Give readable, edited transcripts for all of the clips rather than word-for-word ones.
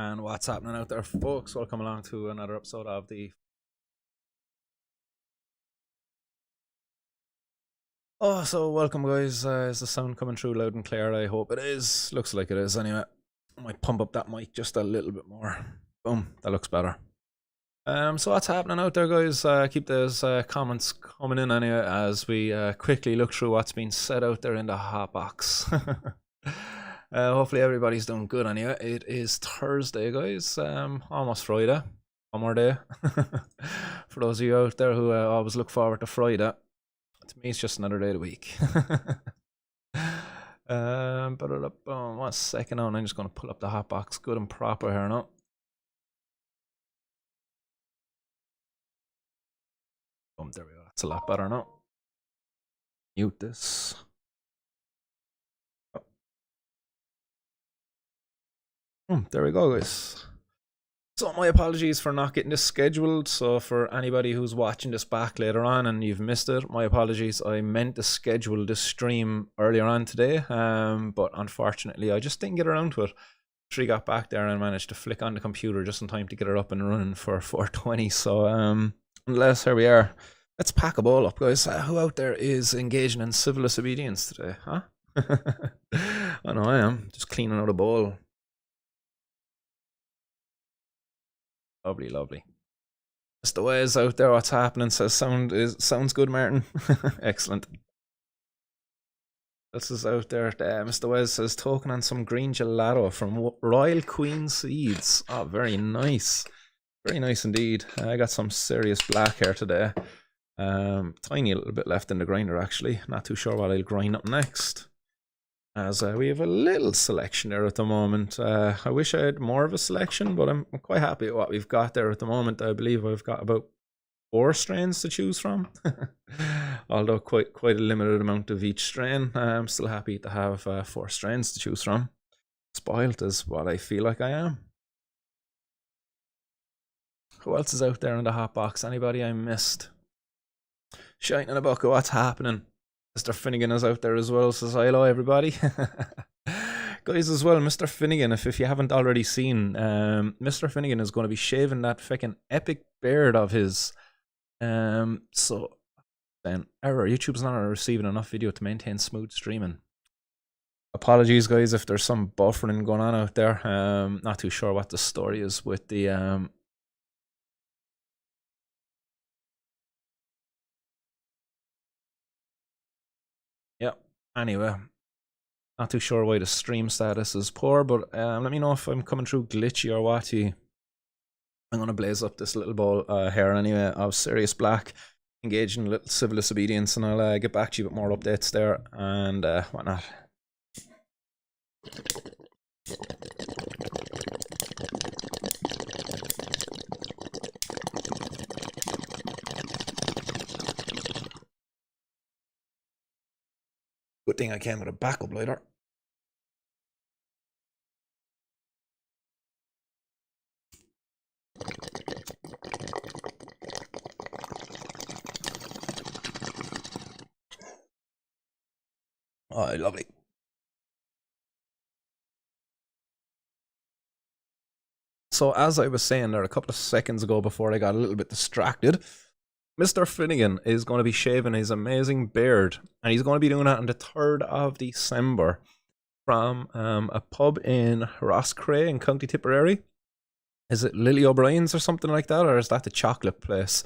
And what's happening out there, folks? Welcome along to another episode of the so welcome, guys. Is the sound coming through loud and clear? I hope it is. Looks like it is anyway. I might pump up that mic just a little bit more. Boom, that looks better. So what's happening out there, guys? Keep those comments coming in anyway as we quickly look through what's been said out there in the hot box. Hopefully everybody's doing good anyway. It is Thursday, guys. Almost Friday. One more day. For those of you out there who always look forward to Friday, to me it's just another day of the week. But 1 second now, and I'm just going to pull up the hot box good and proper here now. There we go. That's a lot better now. Mute this. There we go, guys. So my apologies for not getting this scheduled. So for anybody who's watching this back later on and you've missed it, my apologies. I meant to schedule this stream earlier on today, but unfortunately I just didn't get around to it. Actually got back there and managed to flick on the computer just in time to get it up and running for 4:20. So unless here we are. Let's pack a ball up, guys. Who out there is engaging in civil disobedience today, huh? I know I am. Just cleaning out a bowl. Lovely, lovely. Mr. Wes out there, what's happening? Says sounds good, Martin. Excellent. This is out there. Mr. Wes says token on some green gelato from Royal Queen Seeds. Oh, very nice. Very nice indeed. I got some serious black here today. Tiny little bit left in the grinder actually. Not too sure what I'll grind up next. As we have a little selection there at the moment. I wish I had more of a selection, but I'm quite happy with what we've got there at the moment. I believe I've got about 4 strains to choose from. Although quite a limited amount of each strain. I'm still happy to have 4 strains to choose from. Spoiled is what I feel like I am. Who else is out there in the hot box? Anybody I missed? Shining a bucket, what's happening? Mr. Finnegan is out there as well, says hello everybody. Guys as well, Mr. Finnegan, if you haven't already seen, Mr. Finnegan is going to be shaving that fucking epic beard of his. So then YouTube's not receiving enough video to maintain smooth streaming. Apologies guys if there's some buffering going on out there. Not too sure what the story is with the Anyway, not too sure why the stream status is poor, but let me know if I'm coming through glitchy or what. I'm going to blaze up this little bowl here anyway of Serious Black, engaging in little civil disobedience, and I'll get back to you with more updates there and whatnot. Good thing I came with a backup lighter. Oh, lovely. So as I was saying there a couple of seconds ago before I got a little bit distracted, Mr. Finnegan is going to be shaving his amazing beard, and he's going to be doing that on the 3rd of December from a pub in Rosscray in County Tipperary. Is it Lily O'Brien's or something like that, or is that the chocolate place?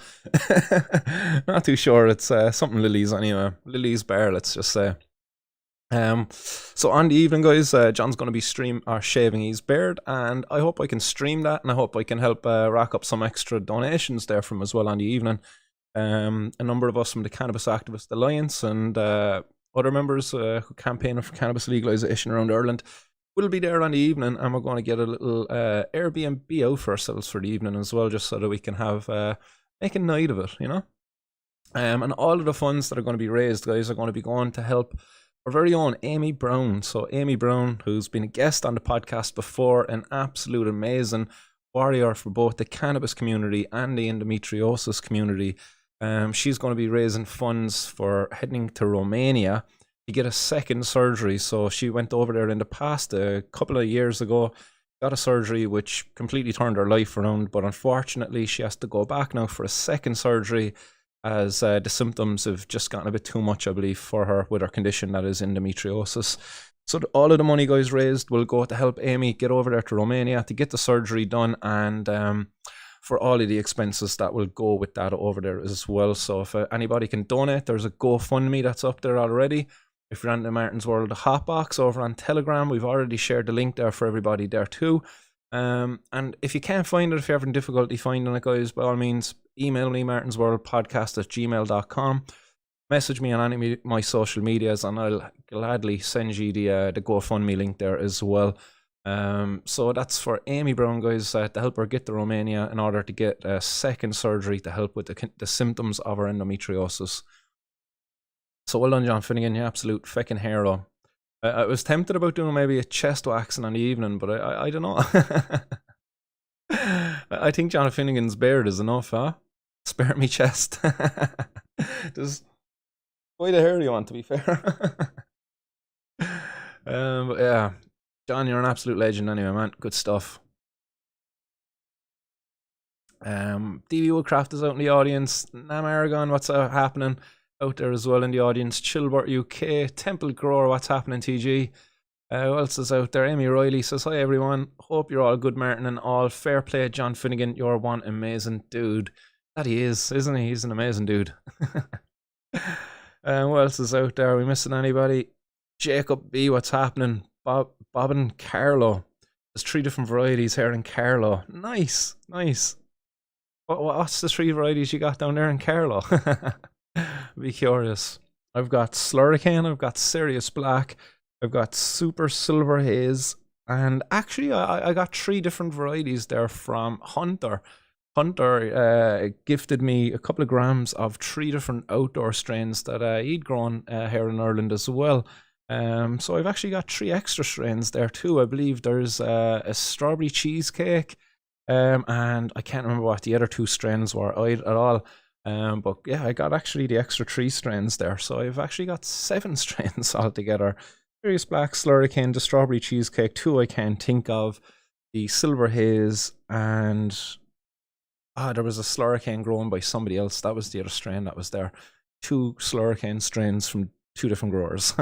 Not too sure. It's something Lily's anyway. Lily's Bar, let's just say. So on the evening, guys, John's going to be shaving his beard, and I hope I can stream that, and I hope I can help rack up some extra donations there from as well on the evening. A number of us from the Cannabis Activist Alliance and other members who campaign for cannabis legalisation around Ireland will be there on the evening, and we're going to get a little Airbnb out for ourselves for the evening as well, just so that we can have make a night of it, you know. And all of the funds that are going to be raised, guys, are going to be going to help our very own Amy Brown. So Amy Brown, who's been a guest on the podcast before, an absolute amazing warrior for both the cannabis community and the endometriosis community. She's going to be raising funds for heading to Romania to get a second surgery. So she went over there in the past, a couple of years ago, got a surgery which completely turned her life around, but unfortunately she has to go back now for a second surgery as the symptoms have just gotten a bit too much, I believe, for her with her condition that is endometriosis. So all of the money, guys, raised will go to help Amy get over there to Romania to get the surgery done, and for all of the expenses that will go with that over there as well. So if anybody can donate, there's a GoFundMe that's up there already. If you're on the Martin's World Hotbox over on Telegram, we've already shared the link there for everybody there too. And if you can't find it, if you're having difficulty finding it, guys, by all means, email me, martinsworldpodcast@gmail.com. Message me on any of my social medias, and I'll gladly send you the GoFundMe link there as well. So that's for Amy Brown, guys, to help her get to Romania in order to get a second surgery to help with the symptoms of her endometriosis. So well done, John Finnegan, you absolute fucking hero. I was tempted about doing maybe a chest waxing in the evening, but I don't know. I think John Finnegan's beard is enough, huh? Spare me chest. There's quite a hairy one, to be fair. But yeah, John, you're an absolute legend anyway, man. Good stuff. DB Woodcraft is out in the audience. Nam Aragon, what's happening? Out there as well in the audience. Chilbert UK, Temple Grower, what's happening, TG? Who else is out there? Amy Riley says, hi everyone, hope you're all good, Martin, and all. Fair play, John Finnegan, you're one amazing dude. That he is, isn't he? He's an amazing dude. Who else is out there? Are we missing anybody? Jacob B, what's happening? Bob and Carlo. There's 3 different varieties here in Carlo. Nice, nice. What's the 3 varieties you got down there in Carlo? Be curious. I've got Slurricane, I've got Sirius Black, I've got Super Silver Haze, and actually I got 3 different varieties there from Hunter. Hunter gifted me a couple of grams of 3 different outdoor strains that he'd grown here in Ireland as well. So I've actually got 3 extra strains there too. I believe there's a strawberry cheesecake, and I can't remember what the other 2 strains were at all. But yeah, I got actually the extra 3 strains there, so I've actually got 7 strains altogether. Sirius Black, Slurricane, the Strawberry Cheesecake, 2 I can't think of, the Silver Haze, and there was a Slurricane grown by somebody else. That was the other strain that was there. 2 Slurricane strains from 2 different growers.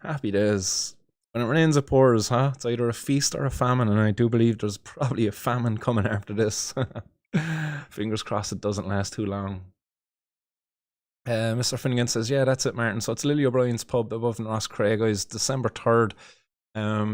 Happy days. When it rains, it pours, huh? It's either a feast or a famine, and I do believe there's probably a famine coming after this. Fingers crossed it doesn't last too long. Mr. Finnegan says, yeah, that's it, Martin. So it's Lily O'Brien's pub above in Rosscraig, guys, December 3rd.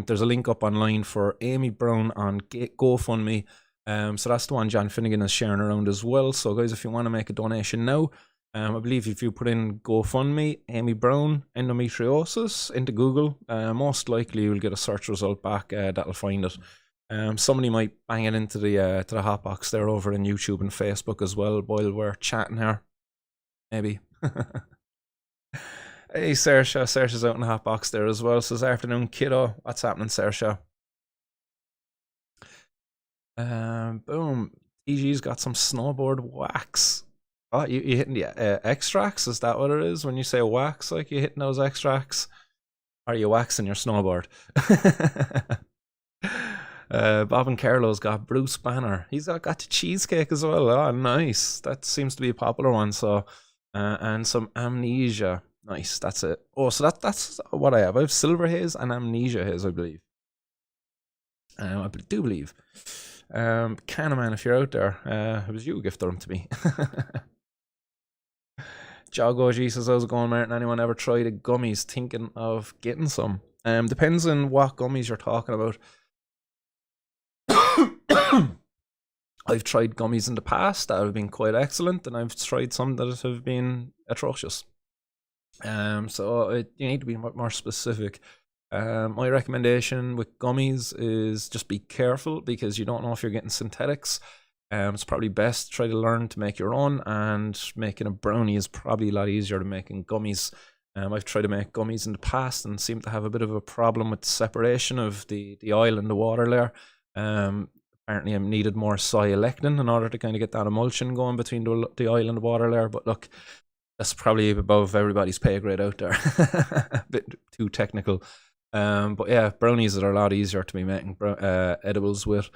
There's a link up online for Amy Brown on GoFundMe. So that's the one John Finnegan is sharing around as well. So guys, if you want to make a donation now, I believe if you put in GoFundMe, Amy Brown, endometriosis into Google, most likely you'll get a search result back that'll find it. Somebody might bang it into the hotbox there over in YouTube and Facebook as well while we're chatting here. Maybe. Hey, Saoirse. Saoirse's out in the hotbox there as well. Says, afternoon, kiddo. What's happening, Saoirse? Boom. TG's got some snowboard wax. Oh, you hitting the extracts? Is that what it is when you say wax? Like you hitting those extracts? Or are you waxing your snowboard? Bob and Carlo's got Bruce Banner. He's got the cheesecake as well. Oh, nice. That seems to be a popular one. So, and some Amnesia. Nice. That's it. Oh, so that's what I have. I have Silver Haze and Amnesia Haze, I believe. I do believe. Canaman, if you're out there, it was you who gifted them to me. Jog OG says, how's it going, Martin? Anyone ever tried the gummies? Thinking of getting some? Depends on what gummies you're talking about. I've tried gummies in the past that have been quite excellent, and I've tried some that have been atrocious. So you need to be more specific. My recommendation with gummies is just be careful because you don't know if you're getting synthetics. It's probably best to try to learn to make your own, and making a brownie is probably a lot easier than making gummies. I've tried to make gummies in the past and seem to have a bit of a problem with the separation of the oil and the water layer. Apparently I needed more soy lectin in order to kind of get that emulsion going between the oil and the water layer, but look, that's probably above everybody's pay grade out there. A bit too technical. But yeah, brownies are a lot easier to be making edibles with.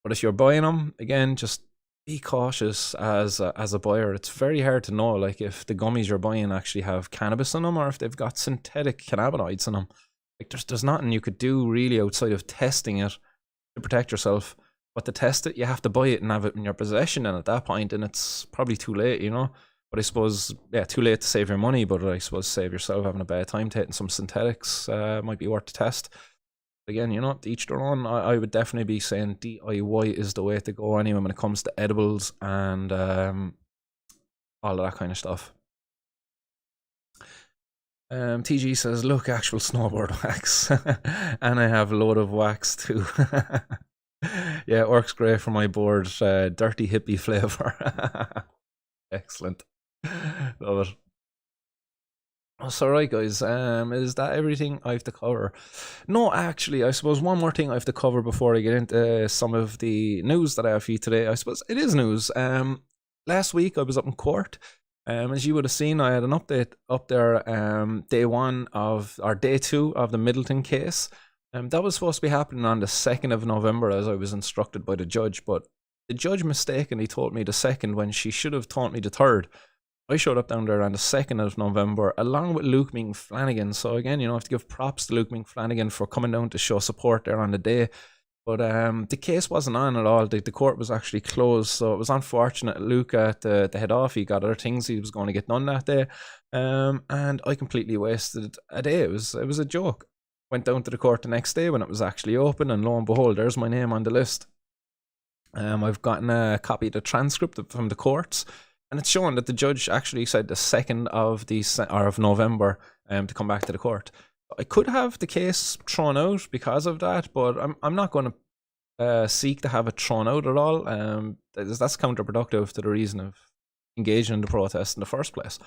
But if you're buying them, again, just be cautious as a buyer. It's very hard to know, like, if the gummies you're buying actually have cannabis in them or if they've got synthetic cannabinoids in them. Like, there's nothing you could do really outside of testing it to protect yourself. But to test it, you have to buy it and have it in your possession. And at that point, and it's probably too late, you know. But I suppose, yeah, too late to save your money. But I suppose save yourself having a bad time taking some synthetics might be worth the test. Again, you know, to each their own. I would definitely be saying DIY is the way to go anyway when it comes to edibles and all of that kind of stuff. TG says, look, actual snowboard wax. And I have a load of wax too. Yeah, it works great for my board. Dirty hippie flavor. Excellent. Love it. So right, guys, is that everything I have to cover? No, actually, I suppose one more thing I have to cover before I get into some of the news that I have for you today. I suppose it is news. Last week I was up in court. As you would have seen, I had an update up there. Day 2 of the Middleton case. That was supposed to be happening on the 2nd of November, as I was instructed by the judge. But the judge mistakenly told me the 2nd when she should have told me the 3rd. I showed up down there on the 2nd of November along with Luke Flanagan. So again, you know, I have to give props to Luke Flanagan for coming down to show support there on the day. But the case wasn't on at all. The court was actually closed. So it was unfortunate. Luke at the head off, he got other things he was going to get done that day. And I completely wasted a day. It was a joke. Went down to the court the next day when it was actually open, and lo and behold, there's my name on the list. I've gotten a copy of the transcript from the courts. And it's showing that the judge actually said the 2nd of November to come back to the court. I could have the case thrown out because of that, but I'm not going to seek to have it thrown out at all. That's counterproductive to the reason of engaging in the protest in the first place.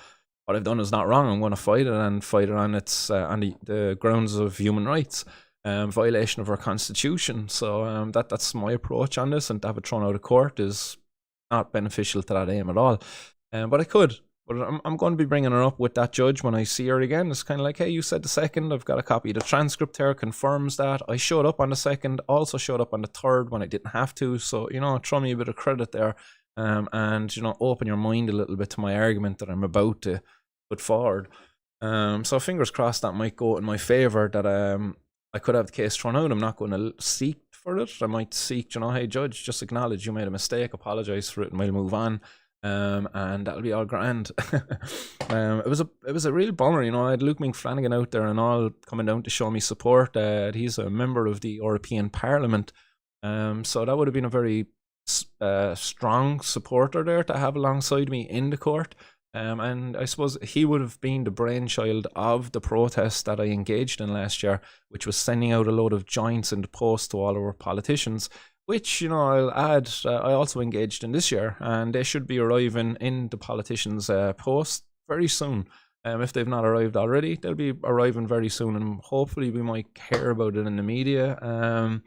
What I've done is not wrong. I'm going to fight it and fight it on its on the grounds of human rights, violation of our constitution. So that's my approach on this, and to have it thrown out of court is not beneficial to that aim at all. But I could. But I'm going to be bringing her up with that judge when I see her again. It's kind of like, hey, you said the 2nd. I've got a copy of the transcript here, confirms that. I showed up on the 2nd, also showed up on the 3rd when I didn't have to. So, you know, throw me a bit of credit there. And, you know, open your mind a little bit to my argument that I'm about to put forward. So fingers crossed that might go in my favour, that I could have the case thrown out. I'm not going to seek for it. I might seek, you know, hey judge, just acknowledge you made a mistake, apologize for it, and we'll move on, and that'll be all grand. It was a real bummer, you know. I had Luke Flanagan out there and all coming down to show me support. He's a member of the European Parliament, so that would have been a very strong supporter there to have alongside me in the court. And I suppose he would have been the brainchild of the protest that I engaged in last year, which was sending out a load of joints in the post to all our politicians, which, you know, I'll add, I also engaged in this year, and they should be arriving in the politicians' post very soon. If they've not arrived already, they'll be arriving very soon, and hopefully we might hear about it in the media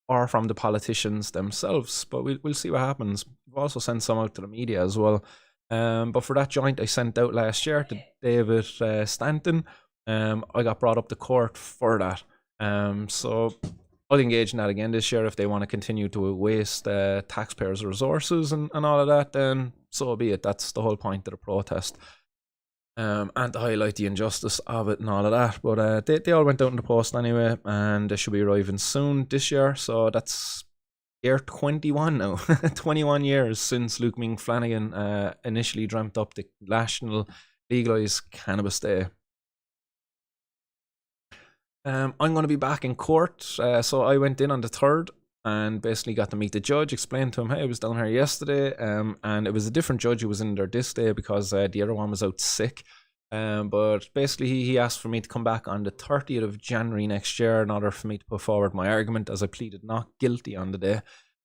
or from the politicians themselves, but we'll see what happens. We've also sent some out to the media as well. But for that joint I sent out last year to David Stanton, I got brought up to court for that. So I'll engage in that again this year. If they want to continue to waste taxpayers' resources and all of that, then so be it. That's the whole point of the protest. And to highlight the injustice of it and all of that. But they all went out in the post anyway, and they should be arriving soon this year. So that's year 21 now. 21 years since Luke Flanagan initially dreamt up the National Legalised Cannabis Day. I'm going to be back in court. So I went in on the 3rd and basically got to meet the judge, explained to him, hey, I was down here yesterday, and it was a different judge who was in there this day because the other one was out sick. But basically he asked for me to come back on the 30th of January next year in order for me to put forward my argument, as I pleaded not guilty on the day.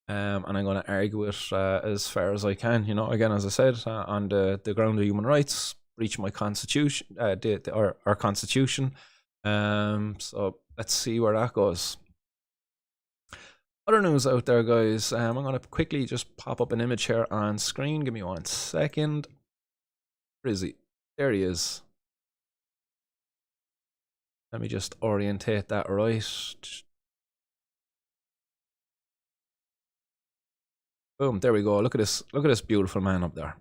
And I'm going to argue it as far as I can, you know, again, as I said, on the ground of human rights, breach my constitution, our constitution. So let's see where that goes. Other news out there, guys. I'm going to quickly just pop up an image here on screen. Give me 1 second. Where is he? There he is. Let me just orientate that right. Boom, there we go. Look at this. Look at this beautiful man up there.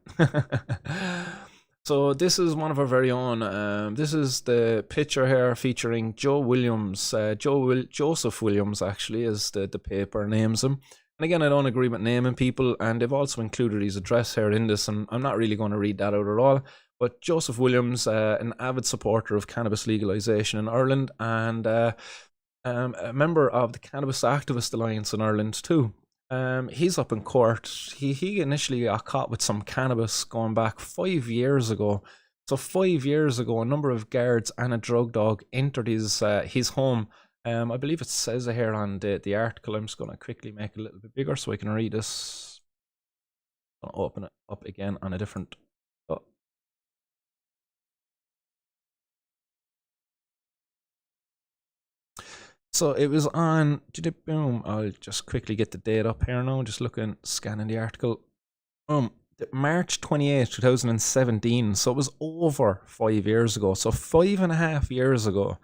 So this is one of our very own. This is the picture here featuring Joe Williams. Joseph Williams actually is the paper names him. And again, I don't agree with naming people, and they've also included his address here in this, and I'm not really going to read that out at all. But Joseph Williams, an avid supporter of cannabis legalization in Ireland, and a member of the Cannabis Activist Alliance in Ireland too. He's up in court. He initially got caught with some cannabis going back 5 years ago. So 5 years ago, a number of guards and a drug dog entered his home. I believe it says it here on the article. I'm just going to quickly make it a little bit bigger so I can read this. I'll open it up again on a different. Oh. So it was on. Boom. I'll just quickly get the date up here now. Just looking, scanning the article. March 28, 2017. So it was over 5 years ago. So 5.5 years ago,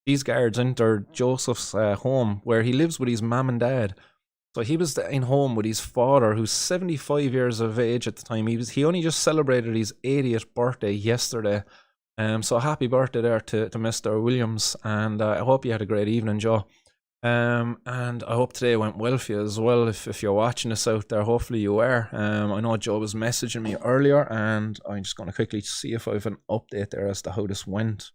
these guards entered Joseph's home where he lives with his mum and dad. So he was in home with his father, who's 75 years of age at the time. He only just celebrated his 80th birthday yesterday. So happy birthday there to Mr. Williams, and I hope you had a great evening, Joe. And I hope today went well for you as well. If you're watching this out there, hopefully you were. I know Joe was messaging me earlier, and I'm just going to quickly see if I have an update there as to how this went.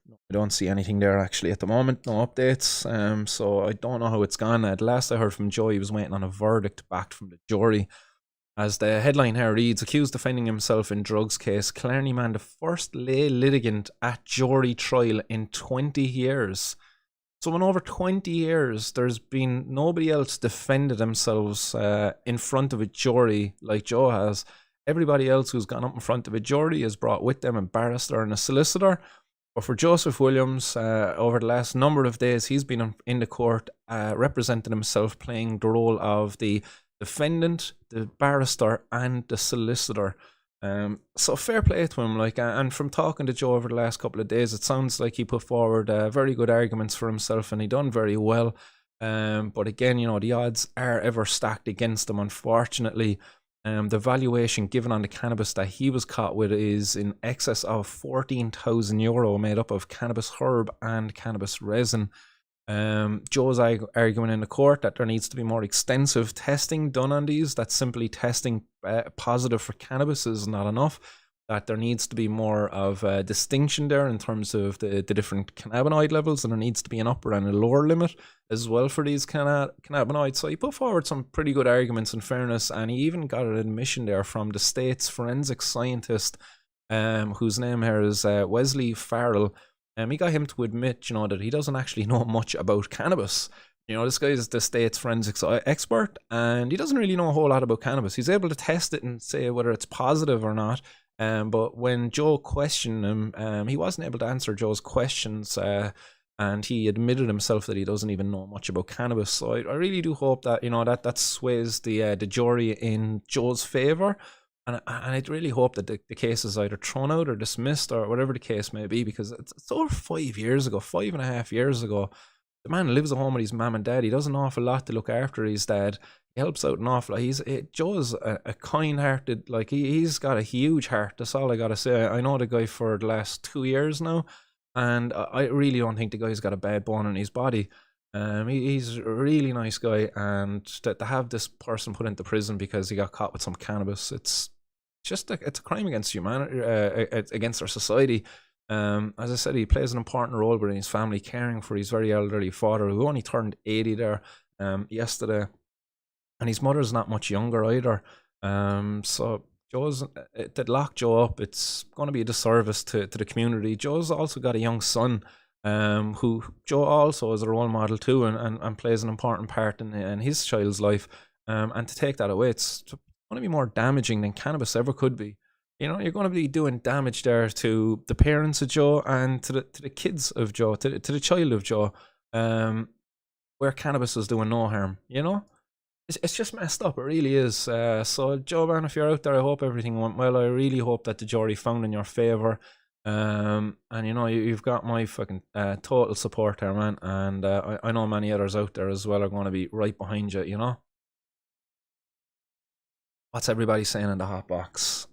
I don't see anything there actually at the moment, no updates. So I don't know how it's gone. At last I heard from Joe, he was waiting on a verdict back from the jury. As the headline here reads, accused defending himself in drugs case, Killarney man the first lay litigant at jury trial in 20 years. So in over 20 years, there's been nobody else defended themselves in front of a jury like Joe has. Everybody else who's gone up in front of a jury has brought with them a barrister and a solicitor. But for Joseph Williams, over the last number of days, he's been in the court representing himself, playing the role of the defendant, the barrister, and the solicitor. So fair play to him. And from talking to Joe over the last couple of days, it sounds like he put forward very good arguments for himself, and he done very well. But again, the odds are ever stacked against him, unfortunately. The valuation given on the cannabis that he was caught with is in excess of €14,000, made up of cannabis herb and cannabis resin. Joe's arguing in the court that there needs to be more extensive testing done on these, that simply testing positive for cannabis is not enough, that there needs to be more of a distinction there in terms of the different cannabinoid levels, and there needs to be an upper and a lower limit as well for these cannabinoids. So he put forward some pretty good arguments in fairness, and he even got an admission there from the state's forensic scientist, whose name here is Wesley Farrell. He got him to admit, that he doesn't actually know much about cannabis. This guy is the state's forensics expert, and he doesn't really know a whole lot about cannabis. He's able to test it and say whether it's positive or not. But when Joe questioned him, he wasn't able to answer Joe's questions, and he admitted himself that he doesn't even know much about cannabis. So I really do hope that that sways the jury in Joe's favor. And I'd really hope that the case is either thrown out or dismissed or whatever the case may be, because it's over 5 years ago, 5.5 years ago. The man lives at home with his mum and dad. He does an awful lot to look after his dad. He helps out an awful lot. Joe's a kind-hearted, he's got a huge heart. That's all I got to say. I know the guy for the last 2 years now, and I really don't think the guy's got a bad bone in his body. He's a really nice guy, and to have this person put into prison because he got caught with some cannabis, it's a crime against humanity, against our society. As I said, he plays an important role within his family, caring for his very elderly father, who only turned 80 there yesterday, and his mother's not much younger either. So to lock Joe up, it's going to be a disservice to the community. Joe's also got a young son, who Joe also is a role model too, and plays an important part in his child's life. And to take that away, it's going to be more damaging than cannabis ever could be. You're going to be doing damage there to the parents of Joe and to the kids of Joe, to the child of Joe, where cannabis is doing no harm. It's just messed up. It really is. So Joe, man, if you're out there, I hope everything went well. I really hope that the jury found in your favor. And you know, you've got my fucking total support there, man. And I know many others out there as well are going to be right behind you, you know? What's everybody saying in the hot box?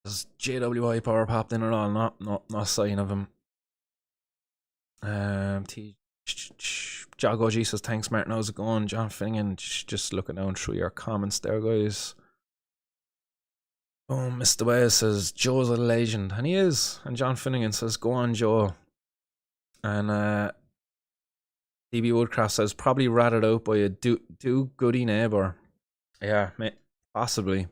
Does JWI power popped in at all? Not sign of him. Jago G says, thanks, Martin. How's it going? John Finnegan, just looking down through your comments there, guys. Oh, Mr. Wales says, Joe's a legend. And he is. And John Finnegan says, go on, Joe. And DB Woodcraft says, probably ratted out by a do-goody neighbour. Yeah, possibly.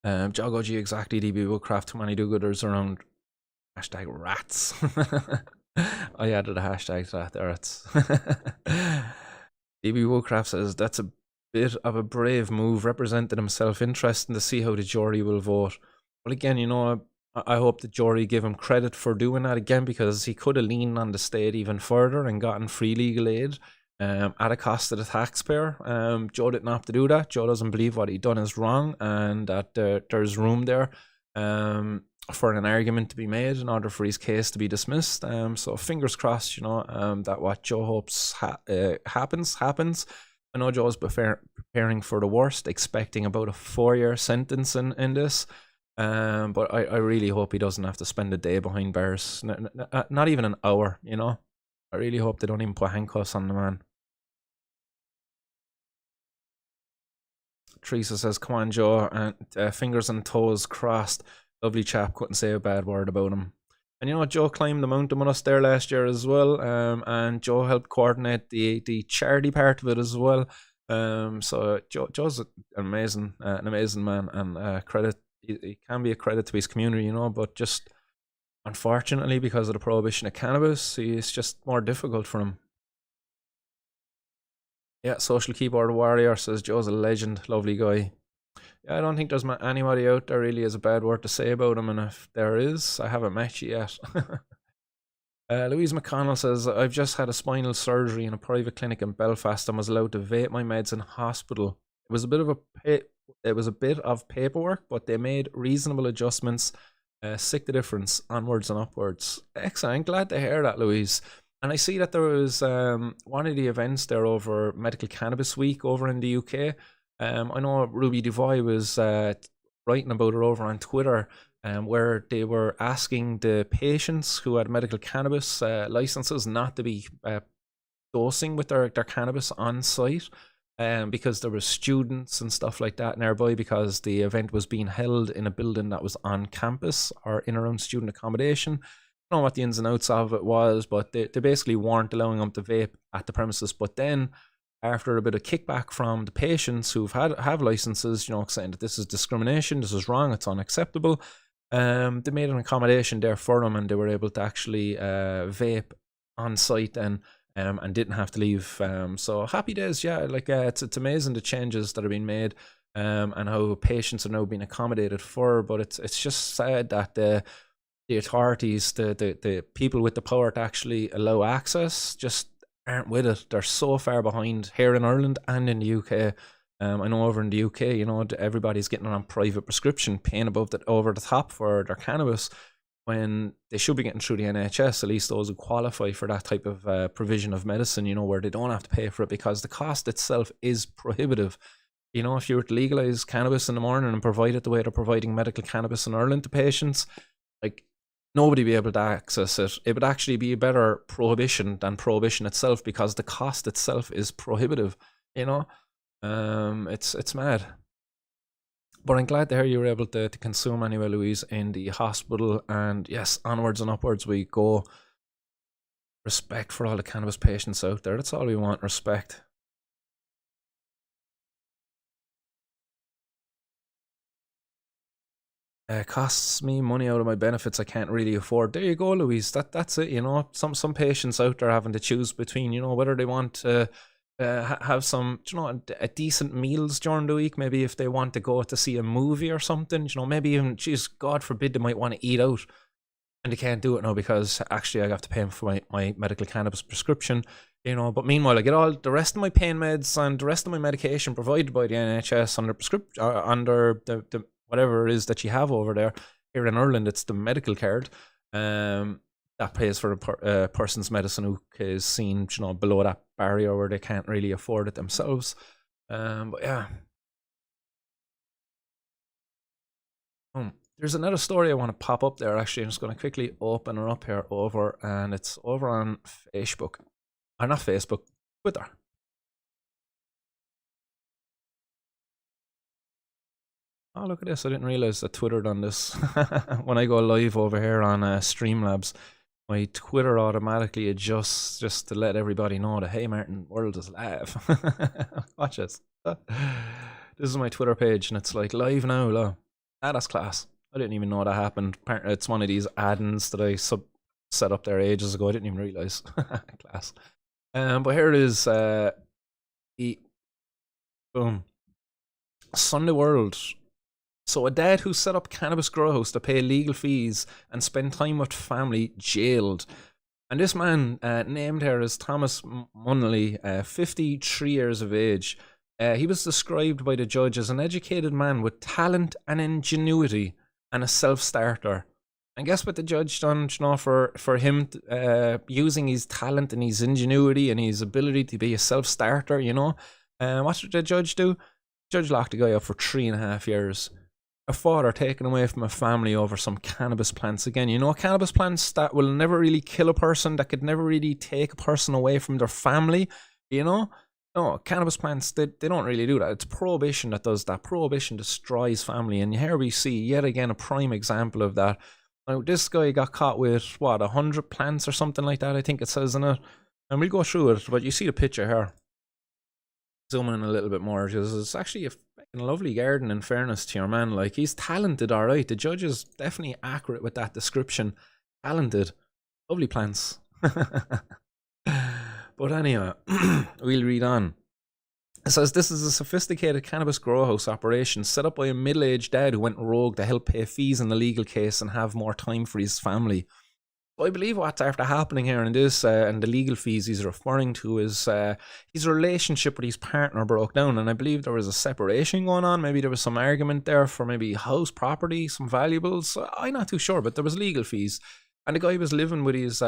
Jago G, exactly. DB Woodcraft, too many do-gooders around. Hashtag rats. I added a hashtag to that there. It's DB Woodcraft says, that's a bit of a brave move, represented himself. Interesting to see how the jury will vote. But again, you know, I hope the jury give him credit for doing that again, because he could have leaned on the state even further and gotten free legal aid at a cost to the taxpayer. Joe didn't have to do that. Joe doesn't believe what he done is wrong, and that there's room there for an argument to be made in order for his case to be dismissed. So fingers crossed, you know, that what Joe hopes happens. I know Joe's preparing for the worst, expecting about a 4-year sentence in this. But I really hope he doesn't have to spend a day behind bars. Not even an hour, you know. I really hope they don't even put handcuffs on the man. Teresa says, come on, Joe. And fingers and toes crossed. Lovely chap, couldn't say a bad word about him. And you know, Joe climbed the mountain with us there last year as well. And Joe helped coordinate the charity part of it as well. So Joe's an amazing man, and credit. He can be a credit to his community, you know, but just unfortunately, because of the prohibition of cannabis, it's just more difficult for him. Yeah, social keyboard warrior says Joe's a legend, lovely guy. Yeah, I don't think there's anybody out there really has a bad word to say about him, and if there is, I haven't met you yet. Louise McConnell says, I've just had a spinal surgery in a private clinic in Belfast and was allowed to vape my meds in hospital. It was a bit of paperwork, but they made reasonable adjustments. Sick the difference, onwards and upwards. Excellent. I'm glad to hear that, Louise. And I see that there was one of the events there over Medical Cannabis Week over in the UK. I know Ruby Duvoy was writing about it over on Twitter, where they were asking the patients who had medical cannabis licenses not to be dosing with their cannabis on site, because there were students and stuff like that nearby, because the event was being held in a building that was on campus or in around student accommodation. I don't know what the ins and outs of it was, but they basically weren't allowing them to vape at the premises. But then, after a bit of kickback from the patients who've have licenses, you know, saying that this is discrimination, this is wrong, it's unacceptable, they made an accommodation there for them, and they were able to actually vape on site and didn't have to leave. So happy days, yeah. Like it's amazing the changes that are being made, and how patients are now being accommodated for. But it's just sad that the authorities, the people with the power to actually allow access, just aren't with it. They're so far behind here in Ireland and in the UK. I know over in the UK, you know, everybody's getting on private prescription, paying over the top for their cannabis, when they should be getting through the NHS, at least those who qualify for that type of provision of medicine, you know, where they don't have to pay for it, because the cost itself is prohibitive. You know, if you were to legalise cannabis in the morning and provide it the way they're providing medical cannabis in Ireland to patients, like, nobody would be able to access it. It would actually be a better prohibition than prohibition itself, because the cost itself is prohibitive, you know. It's mad. But I'm glad to hear you were able to consume anyway, Louise, in the hospital. And yes, onwards and upwards we go. Respect for all the cannabis patients out there. That's all we want, respect. Costs me money out of my benefits I can't really afford. There you go, Louise. That's it, you know. Some patients out there having to choose between, you know, whether they want to have some, you know, a decent meals during the week, maybe if they want to go to see a movie or something, you know, maybe even, geez, God forbid, they might want to eat out, and they can't do it now because actually I have to pay for my medical cannabis prescription, you know. But meanwhile, I get all the rest of my pain meds and the rest of my medication provided by the NHS under prescription, under the whatever it is that you have over there. Here in Ireland, it's the medical card. That pays for a person's medicine who is seen, below that barrier where they can't really afford it themselves. But yeah. There's another story I want to pop up there, actually. I'm just going to quickly open her up here and it's over on Facebook. Or not Facebook, Twitter. Oh, look at this. I didn't realize I Twittered on this. When I go live over here on Streamlabs, my Twitter automatically adjusts just to let everybody know that, hey, Martin, world is live. Watch this. This is my Twitter page, and it's like live now. Look. That's class. I didn't even know that happened. Apparently, it's one of these add-ins that I set up there ages ago. I didn't even realize. Class. But here it is. Boom. Sunday World. So a dad who set up cannabis grow house to pay legal fees and spend time with family jailed. And this man, named here as Thomas Munley, 53 years of age. He was described by the judge as an educated man with talent and ingenuity and a self-starter. And guess what the judge done, for him using his talent and his ingenuity and his ability to be a self-starter, what did the judge do? The judge locked the guy up for 3.5 years. A father taken away from a family over some cannabis plants. Again, cannabis plants that will never really kill a person, that could never really take a person away from their family, No, cannabis plants, they don't really do that. It's prohibition that does that. Prohibition destroys family. And here we see, yet again, a prime example of that. Now, this guy got caught with, 100 plants or something like that, I think it says in it. And we'll go through it, but you see the picture here. Zoom in a little bit more. It's actually a fucking lovely garden, in fairness to your man. Like, he's talented, all right. The judge is definitely accurate with that description. Talented. Lovely plants. But anyway, we'll read on. It says, this is a sophisticated cannabis grow house operation set up by a middle-aged dad who went rogue to help pay fees in the legal case and have more time for his family. So I believe what's after happening here in this, and the legal fees he's referring to, is his relationship with his partner broke down, and I believe there was a separation going on. Maybe there was some argument there for maybe house property, some valuables. I'm not too sure, but there was legal fees. And the guy was living with his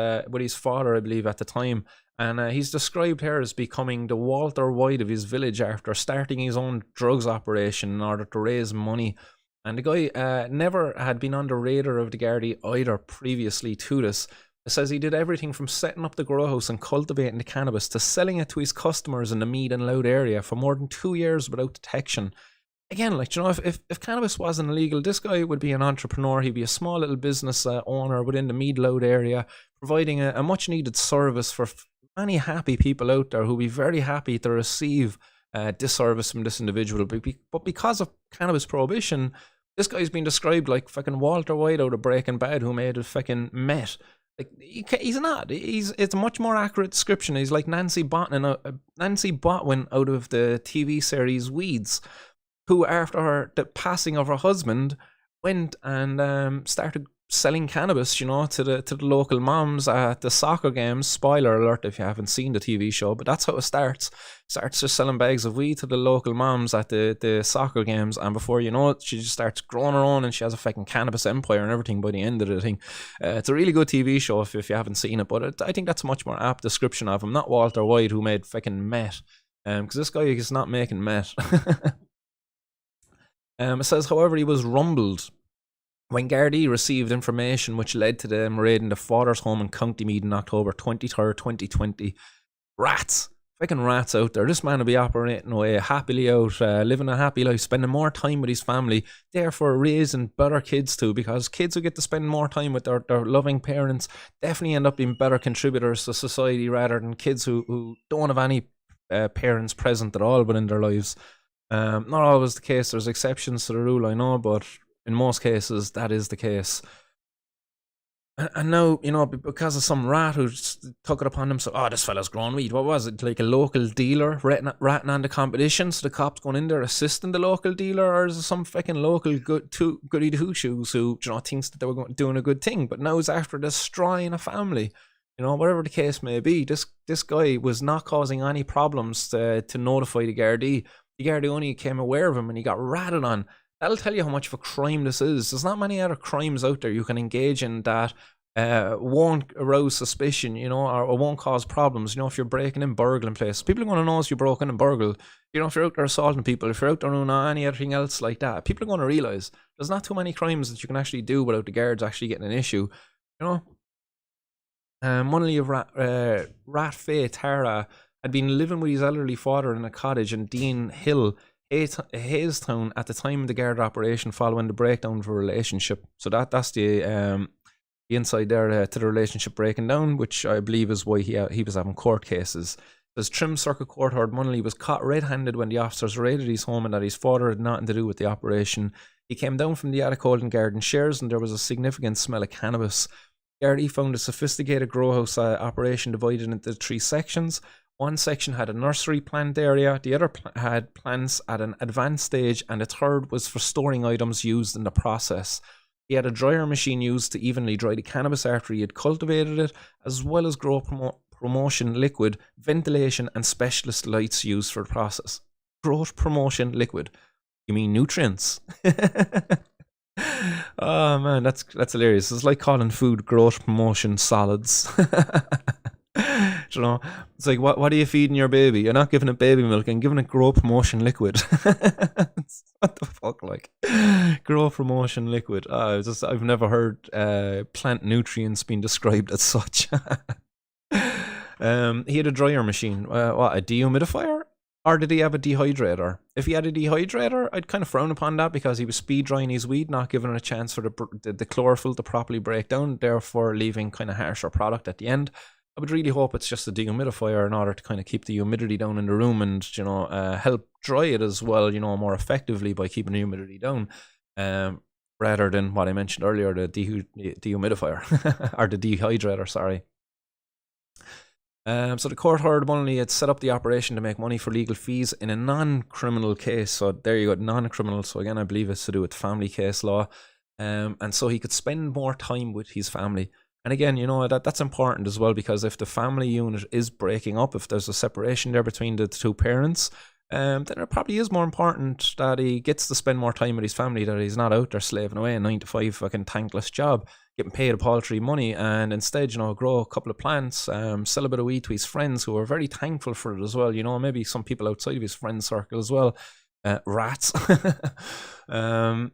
father, I believe, at the time. And he's described here as becoming the Walter White of his village after starting his own drugs operation in order to raise money. And the guy never had been on the radar of the Gardaí either previously to this. It says he did everything from setting up the grow house and cultivating the cannabis to selling it to his customers in the Mead and Louth area for more than 2 years without detection. Again, like, if cannabis wasn't illegal, this guy would be an entrepreneur. He'd be a small little business owner within the Mead Louth area, providing a much needed service for many happy people out there who'll be very happy to receive this service from this individual. But because of cannabis prohibition, this guy's been described like fucking Walter White out of Breaking Bad, who made a fucking meth. Like, he's not. It's a much more accurate description. He's like Nancy Botwin out of the TV series Weeds, who after the passing of her husband went and started selling cannabis, to the local moms at the soccer games. Spoiler alert if you haven't seen the TV show, but that's how it starts. Starts just selling bags of weed to the local moms at the soccer games, and before you know it, she just starts growing her own, and she has a fucking cannabis empire and everything by the end of the thing. It's a really good TV show if you haven't seen it, but I think that's a much more apt description of him, not Walter White, who made fucking meth, because this guy is not making meth. It says, however, he was rumbled when Gardaí received information which led to them raiding the father's home in County Meath on October 23rd, 2020. Rats. Fucking rats out there. This man will be operating away happily out, living a happy life, spending more time with his family, therefore raising better kids too, because kids who get to spend more time with their loving parents definitely end up being better contributors to society rather than kids who don't have any parents present at all within their lives. Not always the case. There's exceptions to the rule, I know, but in most cases that is the case. And now, because of some rat who took it upon himself, this fella's growing weed. What was it, like a local dealer ratting on the competition, so the cops going in there assisting the local dealer, or is it some fucking local goody two-shoes who thinks that they were doing a good thing, but now is after destroying a family? Whatever the case may be, this guy was not causing any problems to notify the Gardaí. The Gardaí only came aware of him and he got ratted on. that'll tell you how much of a crime this is. There's not many other crimes out there you can engage in that won't arouse suspicion, or won't cause problems. If you're breaking in, burgling places, people are going to notice you broke in and burgled. If you're out there assaulting people, if you're out there doing anything else like that, people are going to realise there's not too many crimes that you can actually do without the guards actually getting an issue. Munley of Ratfay Tara had been living with his elderly father in a cottage in Dean Hill, Haystown, at the time of the guard operation following the breakdown of a relationship. So that's the inside there to the relationship breaking down, which I believe is why he was having court cases. As Trim Circuit Court heard, Munley was caught red-handed when the officers raided his home and that his father had nothing to do with the operation. He came down from the attic holding garden shares and there was a significant smell of cannabis. Gardaí found a sophisticated grow house operation divided into 3 sections. One section had a nursery plant area, the other had plants at an advanced stage, and the third was for storing items used in the process. He had a dryer machine used to evenly dry the cannabis after he had cultivated it, as well as grow promotion liquid, ventilation, and specialist lights used for the process. Growth promotion liquid. You mean nutrients? Oh man, that's hilarious. It's like calling food growth promotion solids. It's like, what are you feeding your baby? You're not giving it baby milk and giving it growth promotion liquid. What the fuck, like growth promotion liquid? I've never heard plant nutrients being described as such. He had a dryer machine. A dehumidifier? Or did he have a dehydrator? If he had a dehydrator, I'd kind of frown upon that because he was speed drying his weed, not giving it a chance for the chlorophyll to properly break down, therefore leaving kind of harsher product at the end. I would really hope it's just a dehumidifier in order to kind of keep the humidity down in the room and, help dry it as well, more effectively by keeping the humidity down, rather than what I mentioned earlier, the dehumidifier, or the dehydrator, sorry. So the court heard Munley had set up the operation to make money for legal fees in a non-criminal case. So there you go, non-criminal. So again, I believe it's to do with family case law. And so he could spend more time with his family. And again, that's important as well, because if the family unit is breaking up, if there's a separation there between the 2 parents, then it probably is more important that he gets to spend more time with his family, that he's not out there slaving away a 9-to-5 fucking thankless job, getting paid a paltry money, and instead, grow a couple of plants, sell a bit of weed to his friends who are very thankful for it as well. Maybe some people outside of his friend circle as well. Rats. And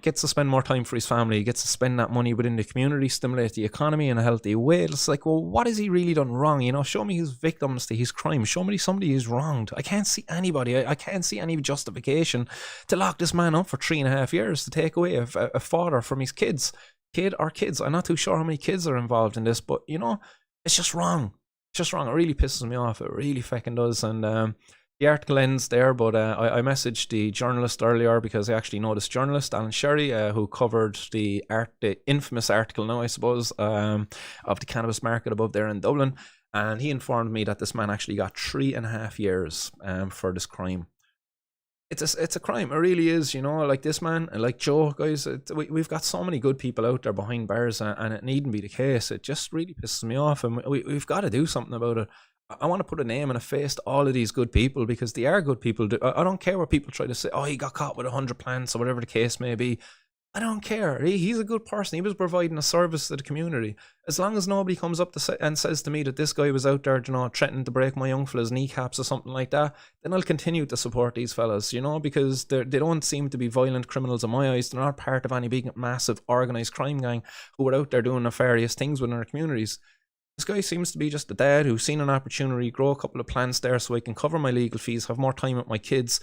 gets to spend more time for his family. He gets to spend that money within the community, stimulate the economy in a healthy way. It's like, well, what has he really done wrong? Show me his victims to his crime. Show me somebody who's wronged. I can't see anybody. I can't see any justification to lock this man up for 3.5 years, to take away a father from his kids. Kid or kids. I'm not too sure how many kids are involved in this, but, it's just wrong. It's just wrong. It really pisses me off. It really fucking does. And, the article ends there, but I messaged the journalist earlier because I actually know this journalist, Alan Sherry, who covered the infamous article now, I suppose, of the cannabis market above there in Dublin, and he informed me that this man actually got 3.5 years for this crime. It's a crime. It really is, like this man, like Joe, guys, we've got so many good people out there behind bars, and it needn't be the case. It just really pisses me off, and we've got to do something about it. I want to put a name and a face to all of these good people, because they are good people. I don't care what people try to say. Oh, he got caught with 100 plants or whatever the case may be. I don't care. He's a good person. He was providing a service to the community. As long as nobody comes up and says to me that this guy was out there, threatening to break my young fella's kneecaps or something like that, then I'll continue to support these fellas, because they don't seem to be violent criminals in my eyes. They're not part of any big, massive, organised crime gang who are out there doing nefarious things within our communities. This guy seems to be just a dad who's seen an opportunity, grow a couple of plants there so I can cover my legal fees, have more time with my kids.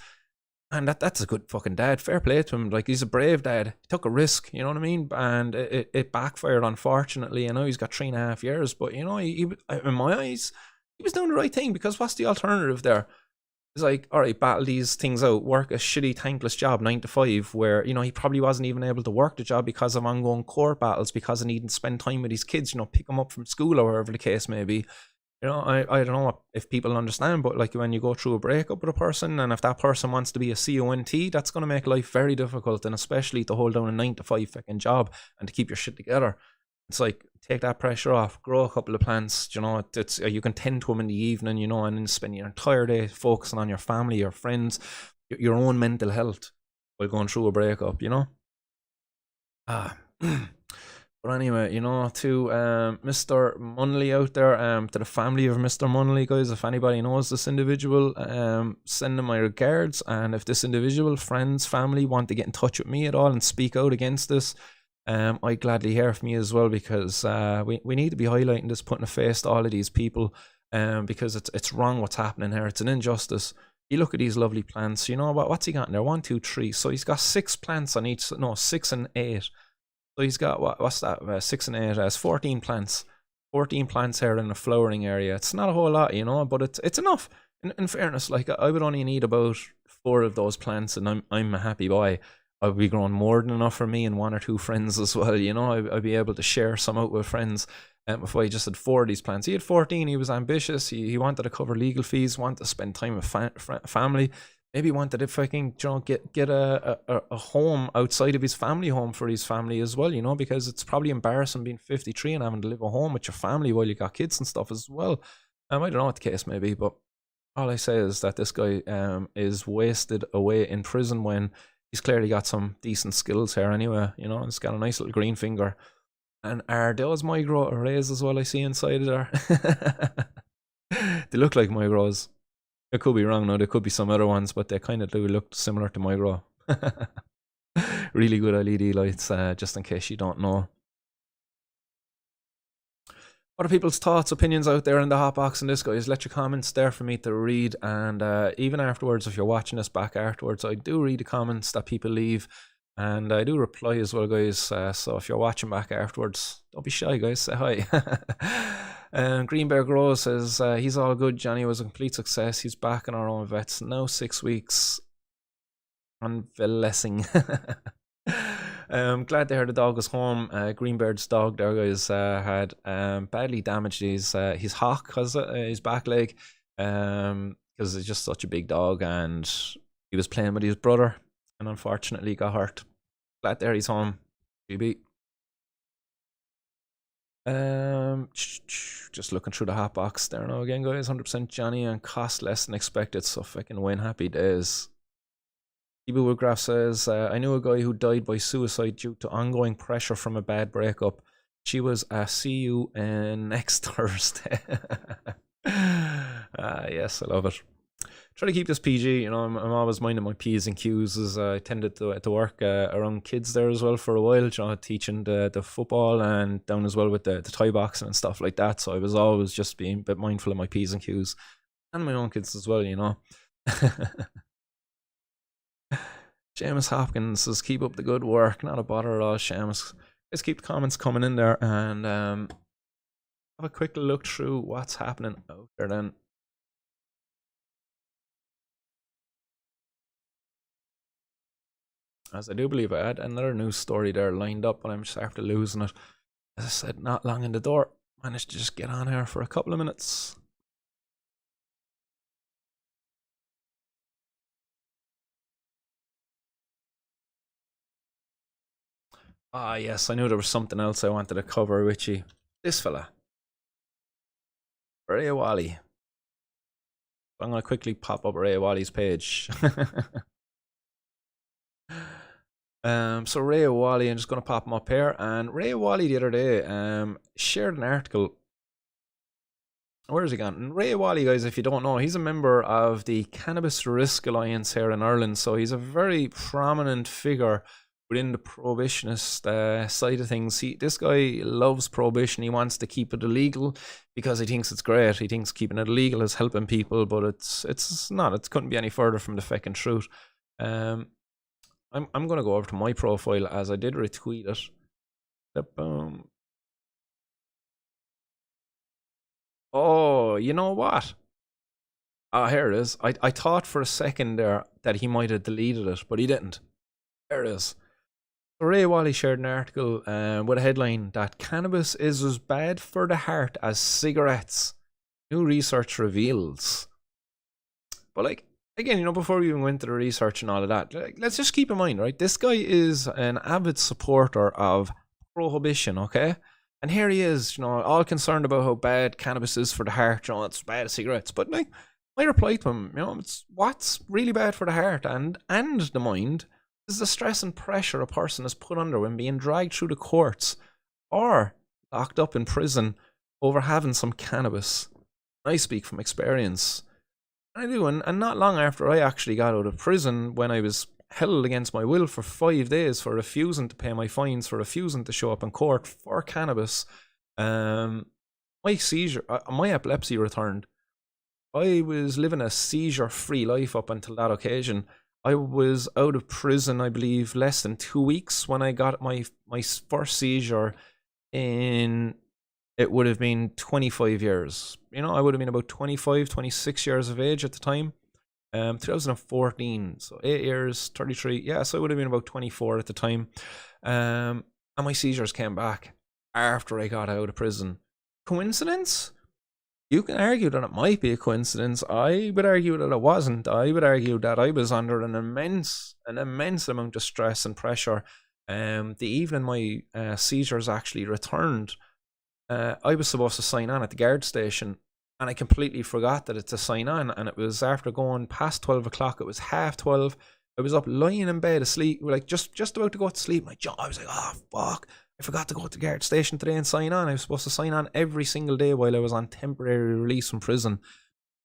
And that's a good fucking dad. Fair play to him. Like, he's a brave dad. He took a risk, you know what I mean? And it backfired, unfortunately. I know he's got 3.5 years, but, he in my eyes, he was doing the right thing, because what's the alternative there? It's like, all right, battle these things out, work a shitty, thankless job, 9-to-5, where, he probably wasn't even able to work the job because of ongoing court battles, because he needed to spend time with his kids, pick them up from school or wherever the case may be. I don't know if people understand, but like when you go through a breakup with a person, and if that person wants to be a CONT, that's going to make life very difficult, and especially to hold down a 9-to-5 fucking job and to keep your shit together. It's like, take that pressure off, grow a couple of plants, you can tend to them in the evening, and then spend your entire day focusing on your family, your friends, your own mental health. while going through a breakup, you know? Ah. But anyway, you know, to Mr. Munley out there, to the family of Mr. Munley, guys, if anybody knows this individual, send them my regards. And if this individual, friends, family, want to get in touch with me at all and speak out against this, I'd gladly hear from you as well, because we need to be highlighting this, putting a face to all of these people, because it's wrong what's happening here. It's an injustice. You look at these lovely plants, you know, what's he got in there? 1, 2, 3. So he's got 6 plants on each, no, 6 and 8. So he's got, what's that, 6 and 8, has 14 plants. 14 plants here in a flowering area. It's not a whole lot, you know, but it's enough. In fairness, like, I would only need about 4 of those plants, and I'm a happy boy. I'd be growing more than enough for me and 1 or 2 friends as well, you know. I'd be able to share some out with friends. If I just had 4 of these plants. He had 14, he was ambitious, he wanted to cover legal fees, wanted to spend time with family. Maybe wanted to fucking, you know, get a home outside of his family home for his family as well, you know, because it's probably embarrassing being 53 and having to live at home with your family while you got kids and stuff as well. I don't know what the case may be, but all I say is that this guy is wasted away in prison when he's clearly got some decent skills here anyway, you know. He's got a nice little green finger. And are those micro arrays as well I see inside of there? They look like micros. I could be wrong, no, there could be some other ones, but they kind of do look similar to micro. Really good LED lights, just in case you don't know. What are people's thoughts, opinions out there in the hot box in this, guys? Let your comments there for me to read. And even afterwards, if you're watching this back afterwards, I do read the comments that people leave. And I do reply as well, guys. So if you're watching back afterwards, don't be shy, guys. Say hi. Green Bear Grow says, he's all good. Johnny was a complete success. He's back in our own vets. Now 6 weeks. Convalescing. Glad to hear the dog was home. Greenbeard's dog there, guys, had badly damaged his hock, his back leg, because it's just such a big dog, and he was playing with his brother, and unfortunately got hurt. Glad to hear he's home. GB. Just looking through the hot box there now again, guys. 100% Johnny and cost less than expected, so fucking win. Happy days. Ibu Woodgraph says, I knew a guy who died by suicide due to ongoing pressure from a bad breakup. She was see you next Thursday. Yes, I love it. Try to keep this PG, you know. I'm always minding my P's and Q's, as I tended to work around kids there as well for a while, you know, teaching the football and down as well with the Thai boxing and stuff like that. So I was always just being a bit mindful of my P's and Q's and my own kids as well, you know. Seamus Hopkins says, keep up the good work. Not a bother at all, Seamus. Let's keep the comments coming in there and have a quick look through what's happening out there then. As I do believe I had another news story there lined up, but I'm just after losing it. As I said, not long in the door. Managed to just get on here for a couple of minutes. Ah, yes, I knew there was something else I wanted to cover with you. This fella. Ray Wally. I'm going to quickly pop up Ray Wally's page. So Ray Wally, I'm just going to pop him up here. And Ray Wally the other day shared an article. Where is he gone? And Ray Wally, guys, if you don't know, he's a member of the Cannabis Risk Alliance here in Ireland. So he's a very prominent figure within the prohibitionist side of things. This guy loves prohibition. He wants to keep it illegal because he thinks it's great. He thinks keeping it illegal is helping people, but it's not. It couldn't be any further from the fucking truth. I'm going to go over to my profile, as I did retweet it. Boom. Oh, you know what? Ah, here it is. I thought for a second there that he might have deleted it, but he didn't. There it is. Ray Wally shared an article with a headline that cannabis is as bad for the heart as cigarettes. New research reveals. But like, again, you know, before we even went to the research and all of that, like, let's just keep in mind, right? This guy is an avid supporter of prohibition, okay? And here he is, you know, all concerned about how bad cannabis is for the heart. You know, it's bad as cigarettes. But like, my reply to him, you know, it's what's really bad for the heart and the mind. is the stress and pressure a person is put under when being dragged through the courts or locked up in prison over having some cannabis. I speak from experience. I do, and not long after I actually got out of prison, when I was held against my will for 5 days for refusing to pay my fines, for refusing to show up in court for cannabis, my epilepsy returned. I was living a seizure-free life up until that occasion. I was out of prison, I believe, less than 2 weeks when I got my first seizure in, it would have been 25 years. You know, I would have been about 25, 26 years of age at the time. 2014, so 8 years, 33. Yeah, so I would have been about 24 at the time. And my seizures came back after I got out of prison. Coincidence? You can argue that it might be a coincidence. I would argue that it wasn't. I would argue that I was under an immense amount of stress and pressure. The evening my seizures actually returned, I was supposed to sign on at the guard station, and I completely forgot that it's a sign on. And it was after going past 12 o'clock. It was 12:30. I was up lying in bed asleep, like just about to go to sleep. I was like, oh fuck, I forgot to go to the guard station today and sign on. I was supposed to sign on every single day while I was on temporary release from prison.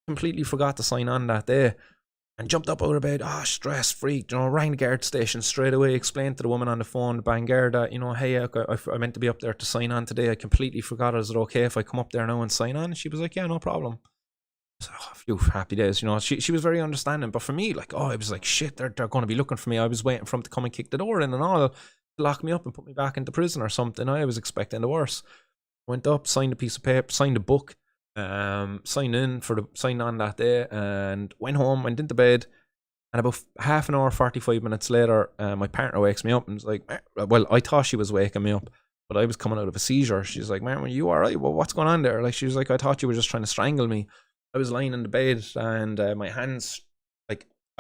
Completely forgot to sign on that day. And jumped up out of bed, stress, freaked, rang the guard station straight away, explained to the woman on the phone, the Bangor, that, hey, I meant to be up there to sign on today. I completely forgot. Is it okay if I come up there now and sign on? And she was like, yeah, no problem. So, a few happy days, she was very understanding. But for me, I was like, shit, they're going to be looking for me. I was waiting for them to come and kick the door in and all, lock me up and put me back into prison or something. I was expecting the worst. Went up, signed a piece of paper, signed a book, signed on that day, and went home, went into bed. And about half an hour, 45 minutes later, my partner wakes me up and was like, well, I thought she was waking me up, but I was coming out of a seizure. She's like, man, are you all right? Well, what's going on there? She was like, I thought you were just trying to strangle me. I was lying in the bed, and my hands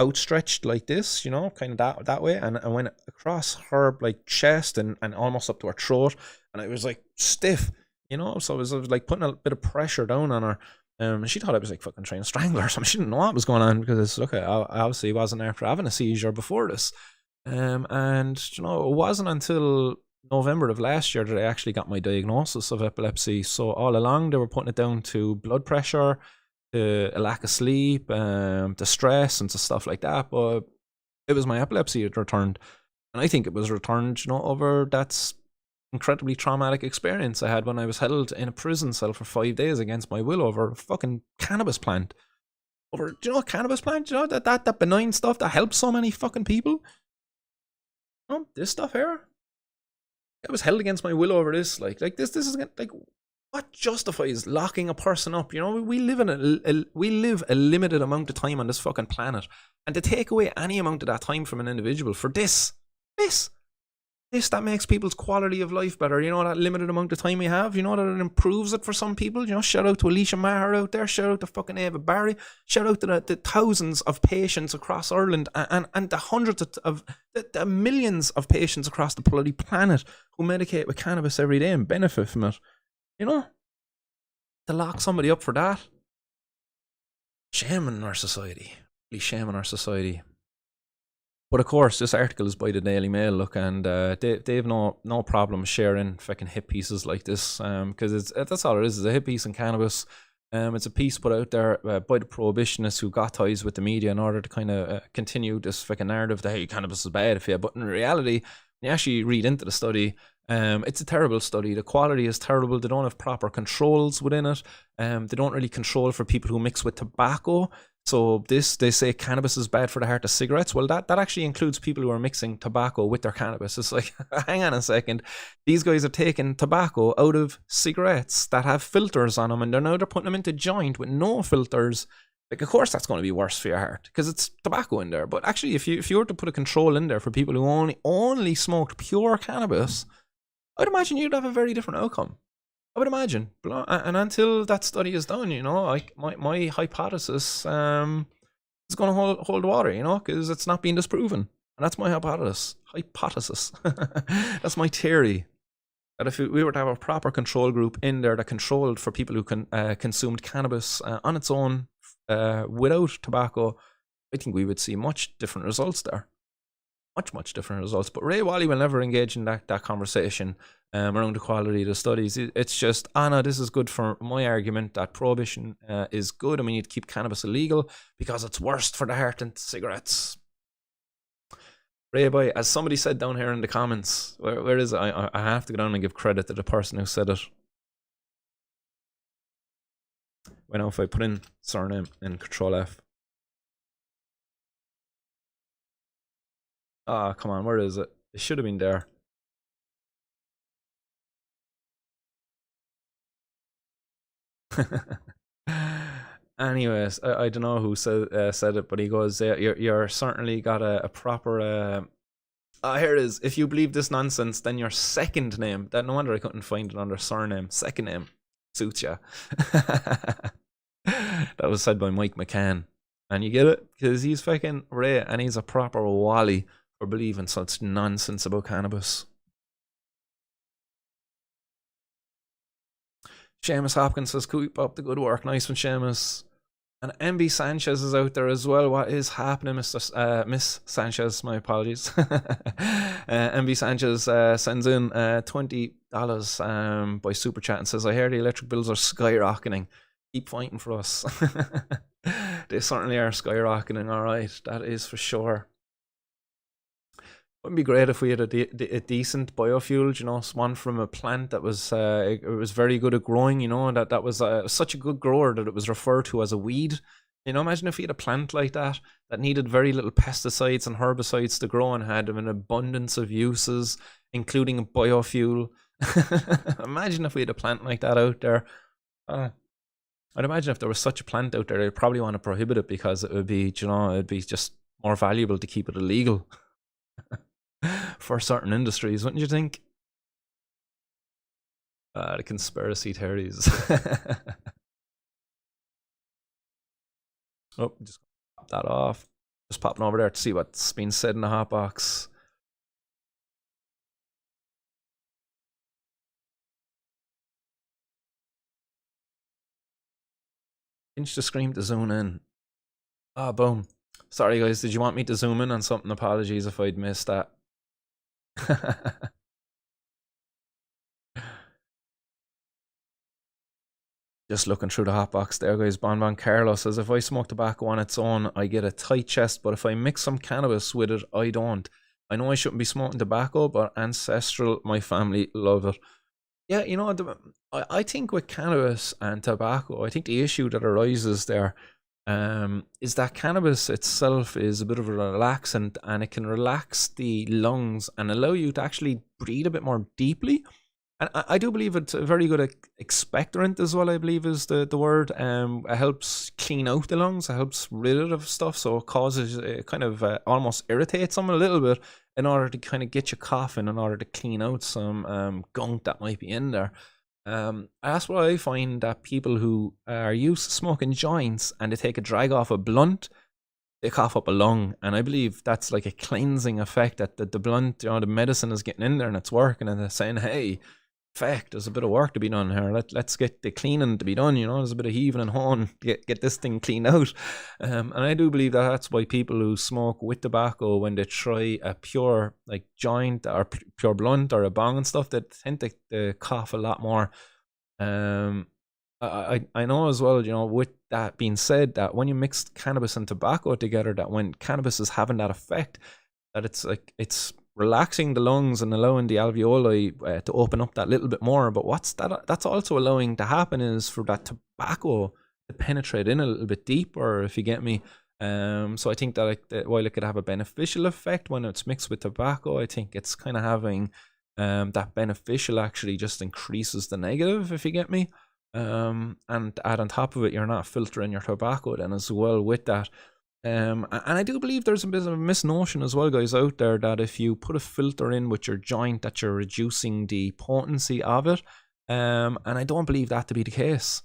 outstretched like this, kind of that way, and I went across her chest and almost up to her throat, and I was stiff, so I was putting a bit of pressure down on her. And she thought I was fucking trying to strangle her or something. She didn't know what was going on, because I obviously wasn't after having a seizure before this. And it wasn't until November of last year that I actually got my diagnosis of epilepsy. So all along they were putting it down to blood pressure, to a lack of sleep, to stress and to stuff like that. But it was my epilepsy that returned. And I think it was returned, over that's incredibly traumatic experience I had when I was held in a prison cell for 5 days against my will over a fucking cannabis plant. Over, cannabis plant? That benign stuff that helps so many fucking people? This stuff here? I was held against my will over this. This is what justifies locking a person up? We live a limited amount of time on this fucking planet, and to take away any amount of that time from an individual for this that makes people's quality of life better. That limited amount of time we have, that it improves it for some people. Shout out to Alicia Maher out there. Shout out to fucking Ava Barry. Shout out to the thousands of patients across Ireland, and the hundreds of the millions of patients across the bloody planet who medicate with cannabis every day and benefit from it. To lock somebody up for that, shame in our society. Really shame in our society. But of course, this article is by the Daily Mail, and they have no problem sharing fucking hit pieces like this, because that's all it is. It's a hit piece in cannabis. It's a piece put out there by the Prohibitionists who got ties with the media in order to kind of continue this fucking narrative that, hey, cannabis is bad for you. But in reality, when you actually read into the study, it's a terrible study. The quality is terrible. They don't have proper controls within it. They don't really control for people who mix with tobacco. So they say cannabis is bad for the heart of cigarettes. Well, that actually includes people who are mixing tobacco with their cannabis. It's hang on a second. These guys are taking tobacco out of cigarettes that have filters on them, and they're putting them into joint with no filters. Of course that's going to be worse for your heart because it's tobacco in there. But actually, if you were to put a control in there for people who only smoked pure cannabis, I'd imagine you'd have a very different outcome. I would imagine. And until that study is done, my hypothesis is going to hold water, because it's not being disproven. And that's my hypothesis. That's my theory. That if we were to have a proper control group in there that controlled for people who consumed cannabis on its own without tobacco, I think we would see much different results there. much different results. But Ray Wally will never engage in that conversation around the quality of the studies. It's just, no, this is good for my argument that prohibition is good and we need to keep cannabis illegal because it's worse for the heart than cigarettes. Ray boy, as somebody said down here in the comments, where is it? I have to go down and give credit to the person who said it. Wait, now if I put in surname and Control F. Come on, where is it? It should have been there. Anyways, I don't know who said it, but he goes, you're certainly got a proper... here it is. If you believe this nonsense, then your second name, that no wonder I couldn't find it under surname, second name, suits ya. That was said by Mike McCann. And you get it? Because he's fucking Ray, and he's a proper wally for believing such nonsense about cannabis. Seamus Hopkins says, keep up the good work. Nice one, Seamus. And MB Sanchez is out there as well. What is happening, Miss Sanchez? My apologies. MB Sanchez sends in $20 by Super Chat and says, I hear the electric bills are skyrocketing. Keep fighting for us. They certainly are skyrocketing, alright. That is for sure. Wouldn't be great if we had a decent biofuel, you know, one from a plant that was it was very good at growing, you know, that was such a good grower that it was referred to as a weed. You know, imagine if you had a plant like that needed very little pesticides and herbicides to grow and had an abundance of uses, including a biofuel. Imagine if we had a plant like that out there. I'd imagine if there was such a plant out there, they'd probably want to prohibit it because it would be, you know, it'd be just more valuable to keep it illegal. For certain industries, wouldn't you think? The conspiracy theories. Oh, just pop that off. Just popping over there to see what's been said in the hot box. Pinch the screen to zoom in. Boom. Sorry guys, did you want me to zoom in on something? Apologies if I'd missed that. Just looking through the hotbox there, guys. Bonbon Carlos says, if I smoke tobacco on its own, I get a tight chest, but if I mix some cannabis with it, I don't. I know I shouldn't be smoking tobacco, but ancestral, my family love it. Yeah, you know, I think with cannabis and tobacco, I think the issue that arises there is that cannabis itself is a bit of a relaxant, and it can relax the lungs and allow you to actually breathe a bit more deeply. And I do believe it's a very good expectorant as well, I believe is the word. It helps clean out the lungs, it helps rid it of stuff, so it causes, it kind of almost irritates them a little bit in order to kind of get you coughing, in order to clean out some gunk that might be in there. That's what I find, that people who are used to smoking joints and they take a drag off a blunt, they cough up a lung, and I believe that's like a cleansing effect, that the blunt, you know, the medicine is getting in there and it's working, and they're saying, hey, fact, there's a bit of work to be done here. Let's get the cleaning to be done, you know, there's a bit of heaving and hawing to get this thing cleaned out. And I do believe that that's why people who smoke with tobacco, when they try a pure like joint or pure blunt or a bong and stuff, they tend to cough a lot more. I know as well, you know, with that being said, that when you mix cannabis and tobacco together, that when cannabis is having that effect, that it's relaxing the lungs and allowing the alveoli to open up that little bit more. But that's also allowing to happen is for that tobacco to penetrate in a little bit deeper, if you get me. So I think that while it could have a beneficial effect when it's mixed with tobacco, I think it's kind of having that beneficial actually just increases the negative, if you get me. And add on top of it, you're not filtering your tobacco then as well with that. And I do believe there's a bit of a misnotion as well, guys, out there, that if you put a filter in with your joint, that you're reducing the potency of it. And I don't believe that to be the case.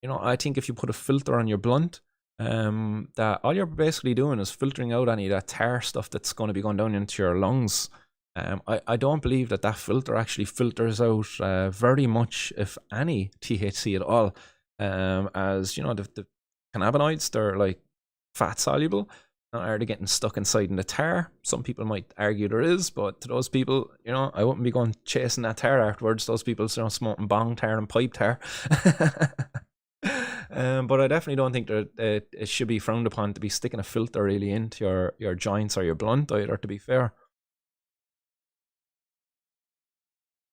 You know, I think if you put a filter on your blunt, that all you're basically doing is filtering out any of that tar stuff that's going to be going down into your lungs. I don't believe that filter actually filters out very much, if any, THC at all. As you know, the cannabinoids, they're like fat soluble, Are they getting stuck inside in the tar? Some people might argue there is, but to those people, I wouldn't be going chasing that tar afterwards. Those people, smoking bong tar and pipe tar. But I definitely don't think that it should be frowned upon to be sticking a filter really into your joints or your blunt either, to be fair.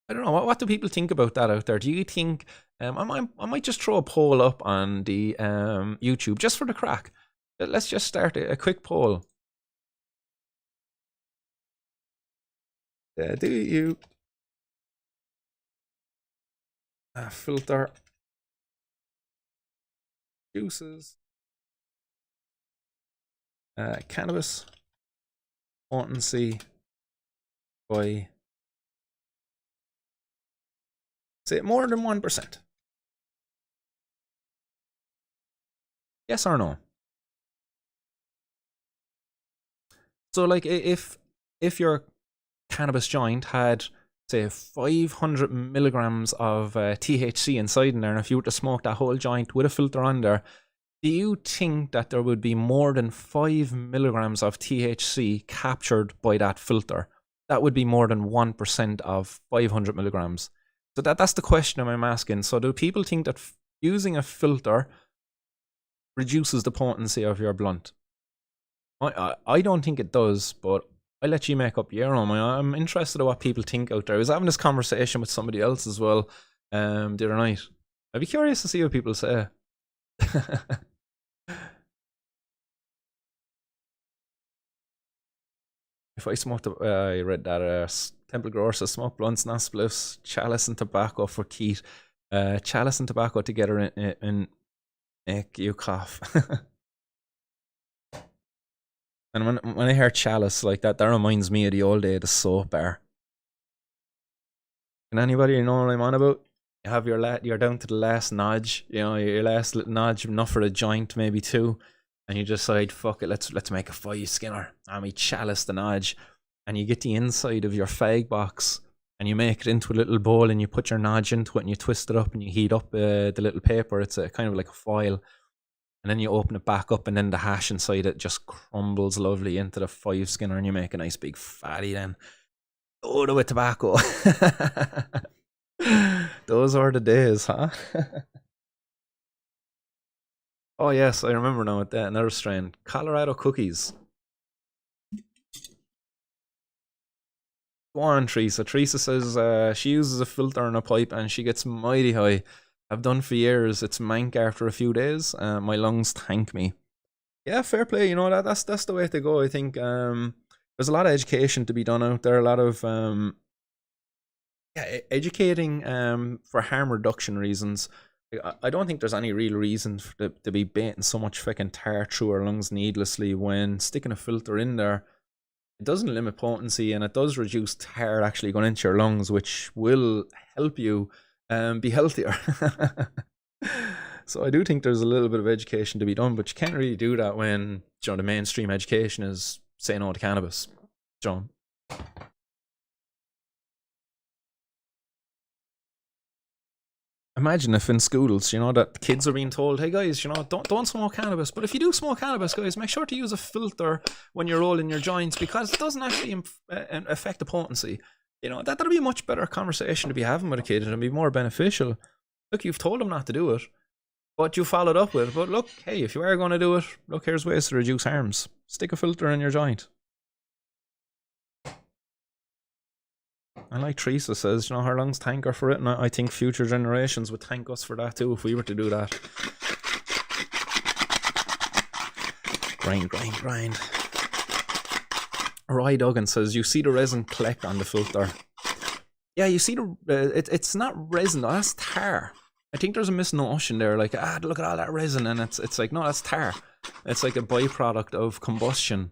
I don't know. What do people think about that out there? Do you think I might just throw a poll up on the YouTube just for the crack? Let's just start a quick poll. Do you filter juices cannabis potency by, say, more than 1%? Yes or no? So, like, if your cannabis joint had, say, 500 milligrams of THC inside in there, and if you were to smoke that whole joint with a filter on there, do you think that there would be more than 5 milligrams of THC captured by that filter? That would be more than 1% of 500 milligrams. So that's the question I'm asking. So do people think that using a filter reduces the potency of your blunt? I don't think it does, but I'll let you make up your own. I'm interested in what people think out there. I was having this conversation with somebody else as well the other night. I'd be curious to see what people say. If I smoked, I read that Temple Grower says smoke blunts, not spliffs, chalice and tobacco for Keith. Chalice and tobacco together in make you cough. And when I hear chalice like that reminds me of the old day of the soap bar. Can anybody know what I'm on about? You have you're down to the last nodge, your last little nodge, enough for a joint, maybe two, and you decide, fuck it, let's make a 5 skinner, and we chalice the nodge, and you get the inside of your fag box, and you make it into a little bowl, and you put your nodge into it, and you twist it up, and you heat up the little paper. It's a kind of like a foil. And then you open it back up, and then the hash inside it just crumbles lovely into the 5 skinner, and you make a nice big fatty then. Load it with tobacco. Those are the days, huh? Oh yes, I remember now with that. Another strain. Colorado cookies. Go on, Teresa. Teresa says she uses a filter and a pipe and she gets mighty high. I've done for years. It's mank after a few days. My lungs thank me. Yeah, fair play. That's the way to go. I think there's a lot of education to be done out there. A lot of educating for harm reduction reasons. I don't think there's any real reason to be baiting so much fucking tar through our lungs needlessly when sticking a filter in there. It doesn't limit potency and it does reduce tar actually going into your lungs, which will help you be healthier. So I do think there's a little bit of education to be done, but you can't really do that when the mainstream education is saying no to cannabis. John. Imagine if in schools, that kids are being told, hey guys, don't smoke cannabis. But if you do smoke cannabis, guys, make sure to use a filter when you're rolling your joints because it doesn't actually affect the potency. That'll be a much better conversation to be having with a kid and it'll be more beneficial. Look, you've told them not to do it, but you followed up with, but look, hey, if you are going to do it, look, here's ways to reduce harms. Stick a filter in your joint. And like Teresa says, her lungs thank her for it, and I think future generations would thank us for that too if we were to do that. Grind, grind, grind. Roy Duggan says, you see the resin collect on the filter. Yeah, you see it's not resin, that's tar. I think there's a misnotion there, like, look at all that resin, and it's like, no, that's tar. It's like a byproduct of combustion,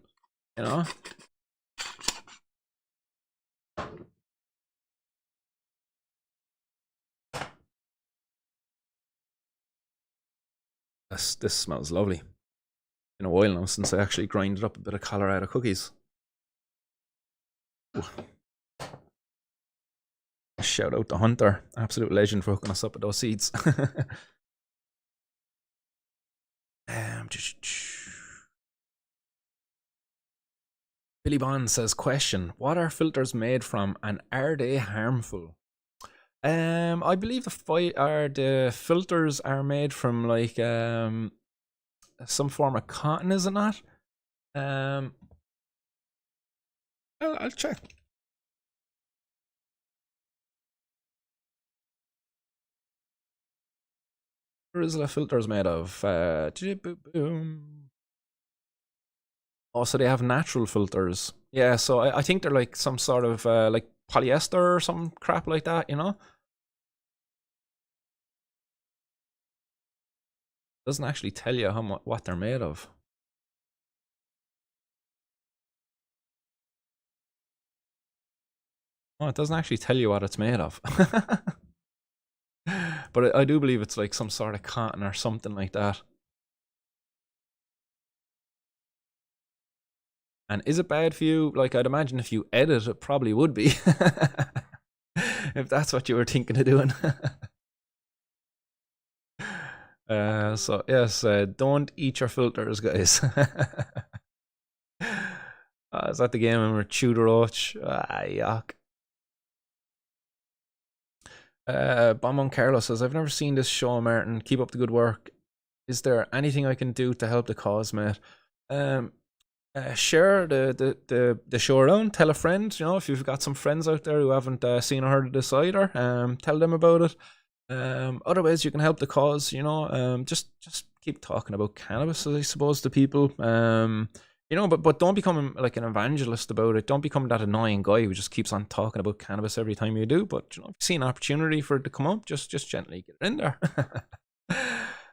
This smells lovely. Been a while now since I actually grinded up a bit of Colorado cookies. Ooh. Shout out to Hunter, absolute legend for hooking us up with those seeds. Billy Bond says, question, what are filters made from and are they harmful? I believe the filters are made from like some form of cotton, is it not? I'll check. What is the filters made of? Oh, so they have natural filters. Yeah, so I think they're like some sort of like polyester or some crap like that, you know? Doesn't actually tell you what they're made of. Oh, it doesn't actually tell you what it's made of. But I do believe it's like some sort of cotton or something like that. And is it bad for you? Like, I'd imagine if you edit, it probably would be. If that's what you were thinking of doing. So, yes, don't eat your filters, guys. Is that the game when we're chewed roach? Yuck. Bonbon Carlos says, I've never seen this show, Martin. Keep up the good work. Is there anything I can do to help the cause, mate? Share the show around. Tell a friend. You know, if you've got some friends out there who haven't seen or heard of this either, tell them about it. Other ways you can help the cause. You know, just keep talking about cannabis, I suppose, to people. You know, but don't become like an evangelist about it. Don't become that annoying guy who just keeps on talking about cannabis every time you do. But you know, if you see an opportunity for it to come up, just gently get it in there.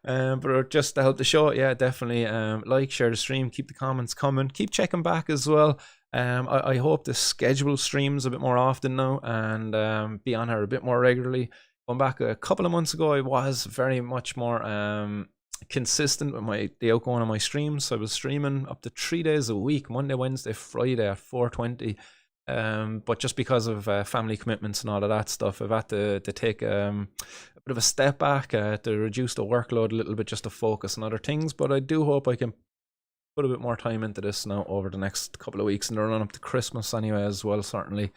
But just to help the show, yeah, definitely like, share the stream, keep the comments coming, keep checking back as well. I hope to schedule streams a bit more often now and be on here a bit more regularly. Going back a couple of months ago, I was very much more consistent with the outgoing of my streams. So I was streaming up to 3 days a week, Monday, Wednesday, Friday at 4:20. But just because of family commitments and all of that stuff, I've had to take a bit of a step back to reduce the workload a little bit, just to focus on other things. But I do hope I can put a bit more time into this now over the next couple of weeks and the run up to Christmas anyway as well, certainly.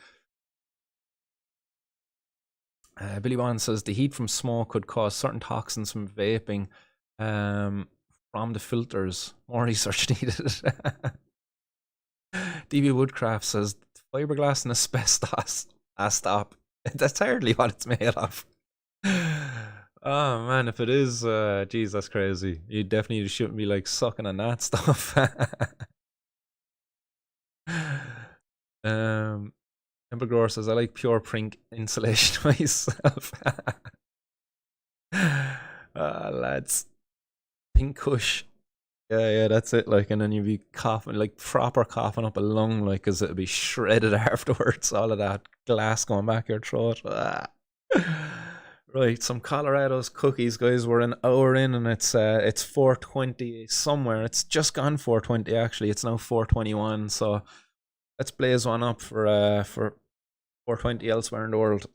Billy Bond says the heat from smoke could cause certain toxins from vaping from the filters. More research needed. DB Woodcraft says fiberglass and asbestos. Stop. That's hardly what it's made of. Oh man, if it is, geez, that's crazy. You definitely shouldn't be like sucking on that stuff. Temple Grower says I like pure print insulation myself. Lads, pink kush. Yeah, that's it. Like, and then you'd be coughing, like proper coughing up a lung, like, cause it'd be shredded afterwards. All of that glass going back your throat. Right, some Colorado's cookies, guys. We're an hour in, and it's 4:20 somewhere. It's just gone 4:20 actually. It's now 4:21. So let's blaze one up for 4:20 elsewhere in the world.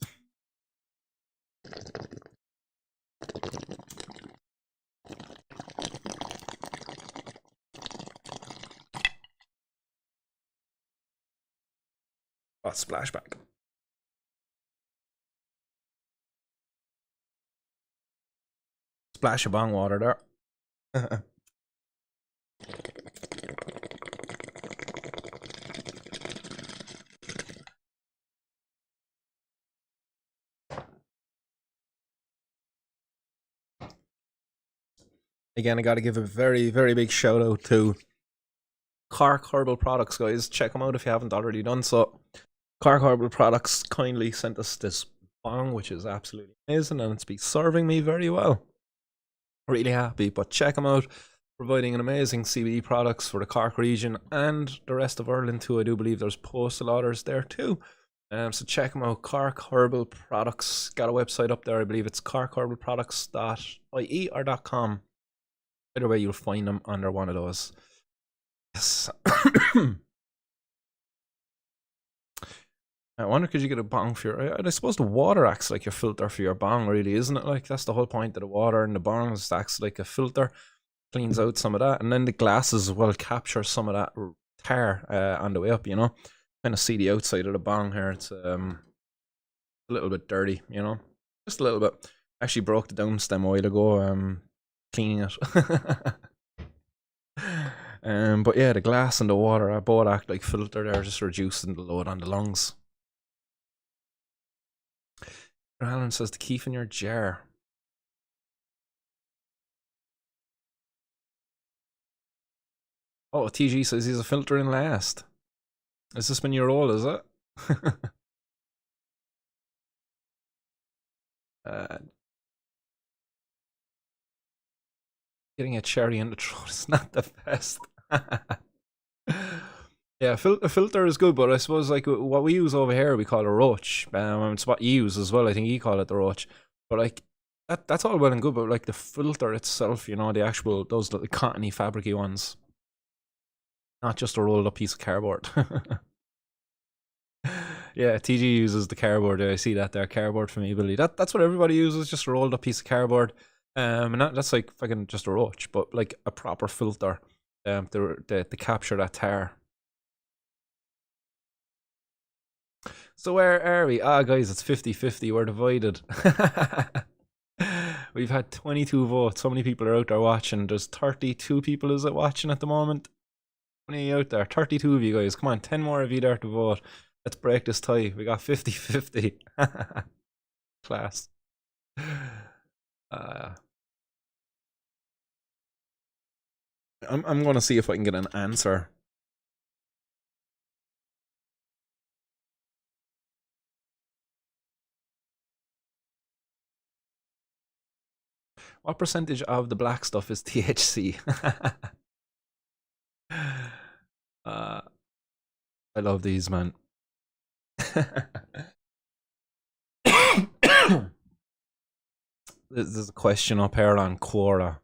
Oh, splashback. Splash of bong water there. Again, I got to give a very, very big shout out to Cork Herbal Products, guys. Check them out if you haven't already done so. Cork Herbal Products kindly sent us this bong, which is absolutely amazing, and it's been serving me very well. Really happy, but check them out. Providing an amazing CBD products for the Cork region and the rest of Ireland too. I do believe there's postal orders there too. So check them out. Cork Herbal Products. Got a website up there. I believe it's corkherbalproducts.ie or .com. Either way, you'll find them under one of those. Yes. I wonder, could you get a bong for your... I suppose the water acts like a filter for your bong, really, isn't it? Like, that's the whole point of the water in the bong, acts like a filter, cleans out some of that, and then the glasses as well capture some of that car on the way up, you know. Kind of see the outside of the bong here. It's a little bit dirty, you know, just a little bit. Actually broke the down stem a while ago, cleaning it. But yeah, the glass and the water both act like filter there, just reducing the load on the lungs. Alan says to keep in your jar. Oh, TG says he's a filter in last. Is this when you roll, is it? Getting a cherry in the throat is not the best. Yeah, a filter is good, but I suppose like what we use over here, we call a roach. It's what you use as well. I think you call it the roach. But like that's all well and good, but like the filter itself, you know, the actual those little cottony, fabricy ones, not just a rolled up piece of cardboard. Yeah, TG uses the cardboard. I see that there, cardboard from eBay. That's what everybody uses, just a rolled up piece of cardboard. And that's like fucking just a roach, but like a proper filter, to capture that tar. So where are we? Ah, guys, it's 50-50. We're divided. We've had 22 votes. So many people are out there watching. There's 32 people, is it, watching at the moment? How many out there? 32 of you guys. Come on, 10 more of you there to vote. Let's break this tie. We got 50-50. Class. I'm gonna see if I can get an answer. What percentage of the black stuff is THC? I love these, man. There's a question up here on Quora.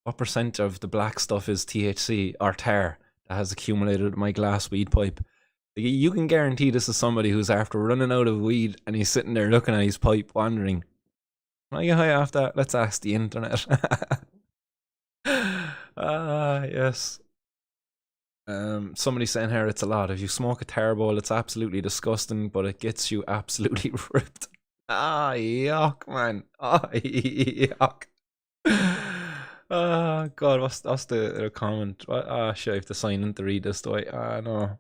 What percent of the black stuff is THC or tar that has accumulated in my glass weed pipe? You can guarantee this is somebody who's after running out of weed and he's sitting there looking at his pipe wondering, can I get high off that? Let's ask the internet. Yes. Somebody saying here it's a lot. If you smoke a tar bowl, it's absolutely disgusting, but it gets you absolutely ripped. Ah, yuck, man. Ah, yuck. Oh god, what's the comment? Shit, I have to sign in to read this, do I? No.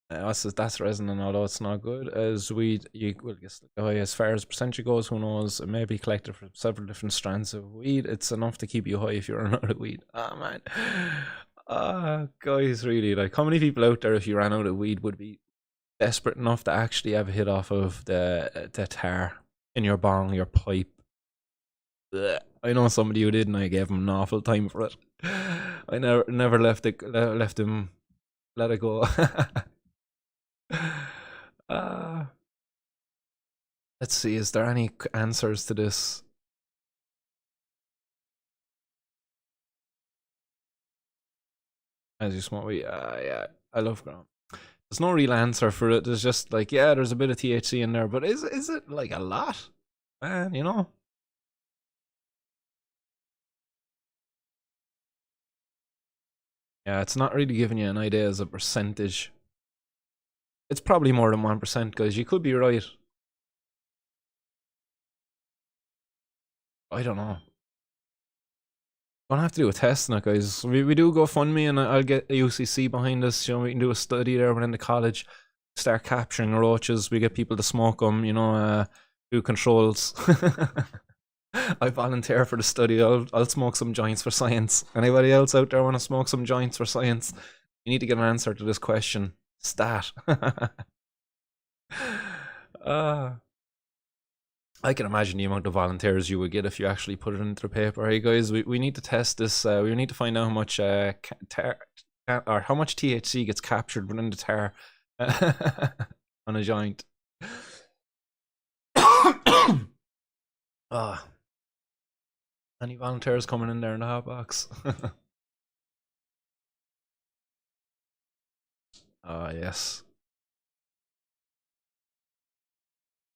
That's resonant, although it's not good. As weed, you will get high. As far as percentage goes, who knows? It may be collected from several different strands of weed. It's enough to keep you high if you run out of weed. Ah, man. Guys, really, like, how many people out there, if you ran out of weed, would be desperate enough to actually have a hit off of the tar in your bong, your pipe? Blech. I know somebody who did, and I gave him an awful time for it. I never left him let it go. Let's see, is there any answers to this? As you smoke weed, yeah, I love ground. There's no real answer for it. There's just like, yeah, there's a bit of THC in there, but is it like a lot? Man, you know? Yeah, it's not really giving you an idea as a percentage. It's probably more than 1%, guys. You could be right. I don't know. Gonna have to do a test now, guys. We do GoFundMe, and I'll get a UCC behind us. You know, we can do a study there within the college. Start capturing roaches. We get people to smoke them. You know, do controls. I volunteer for the study. I'll smoke some joints for science. Anybody else out there want to smoke some joints for science? You need to get an answer to this question. Stat. I can imagine the amount of volunteers you would get if you actually put it into the paper. Hey guys, we need to test this. We need to find out how much tar or how much THC gets captured within the tar on a joint. Any volunteers coming in there in the hot box? Yes.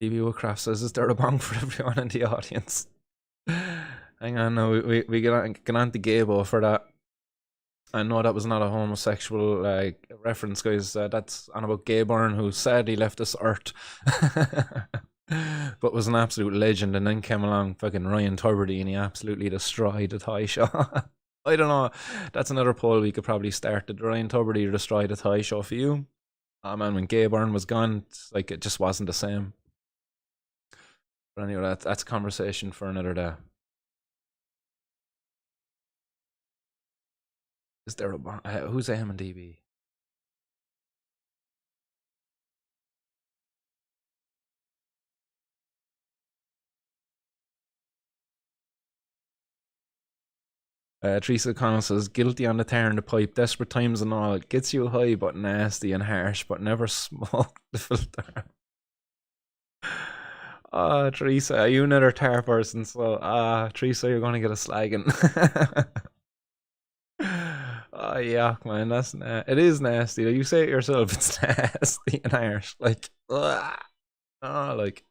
DB Woodcraft says, is there a bong for everyone in the audience? Hang on, no, we get on to Gabo for that. And no, that was not a homosexual reference, guys. That's on about Gay Byrne, who sadly left this earth, but was an absolute legend. And then came along fucking Ryan Tuberty, and he absolutely destroyed the Thai show. I don't know. That's another poll we could probably start. Did Ryan Tuberty destroy the Thai show for you? Oh man, when Gay Byrne was gone, it's like it just wasn't the same. But anyway, that's a conversation for another day. Is there a who's AMDB? Teresa Connell says, guilty on the tear in the pipe, desperate times and all. It gets you high but nasty and harsh, but never smoke the filter. Teresa, are you another tar person? So, Teresa, you're going to get a slagging. Oh, yuck, man. It is nasty. You say it yourself, it's nasty and harsh. Like, like,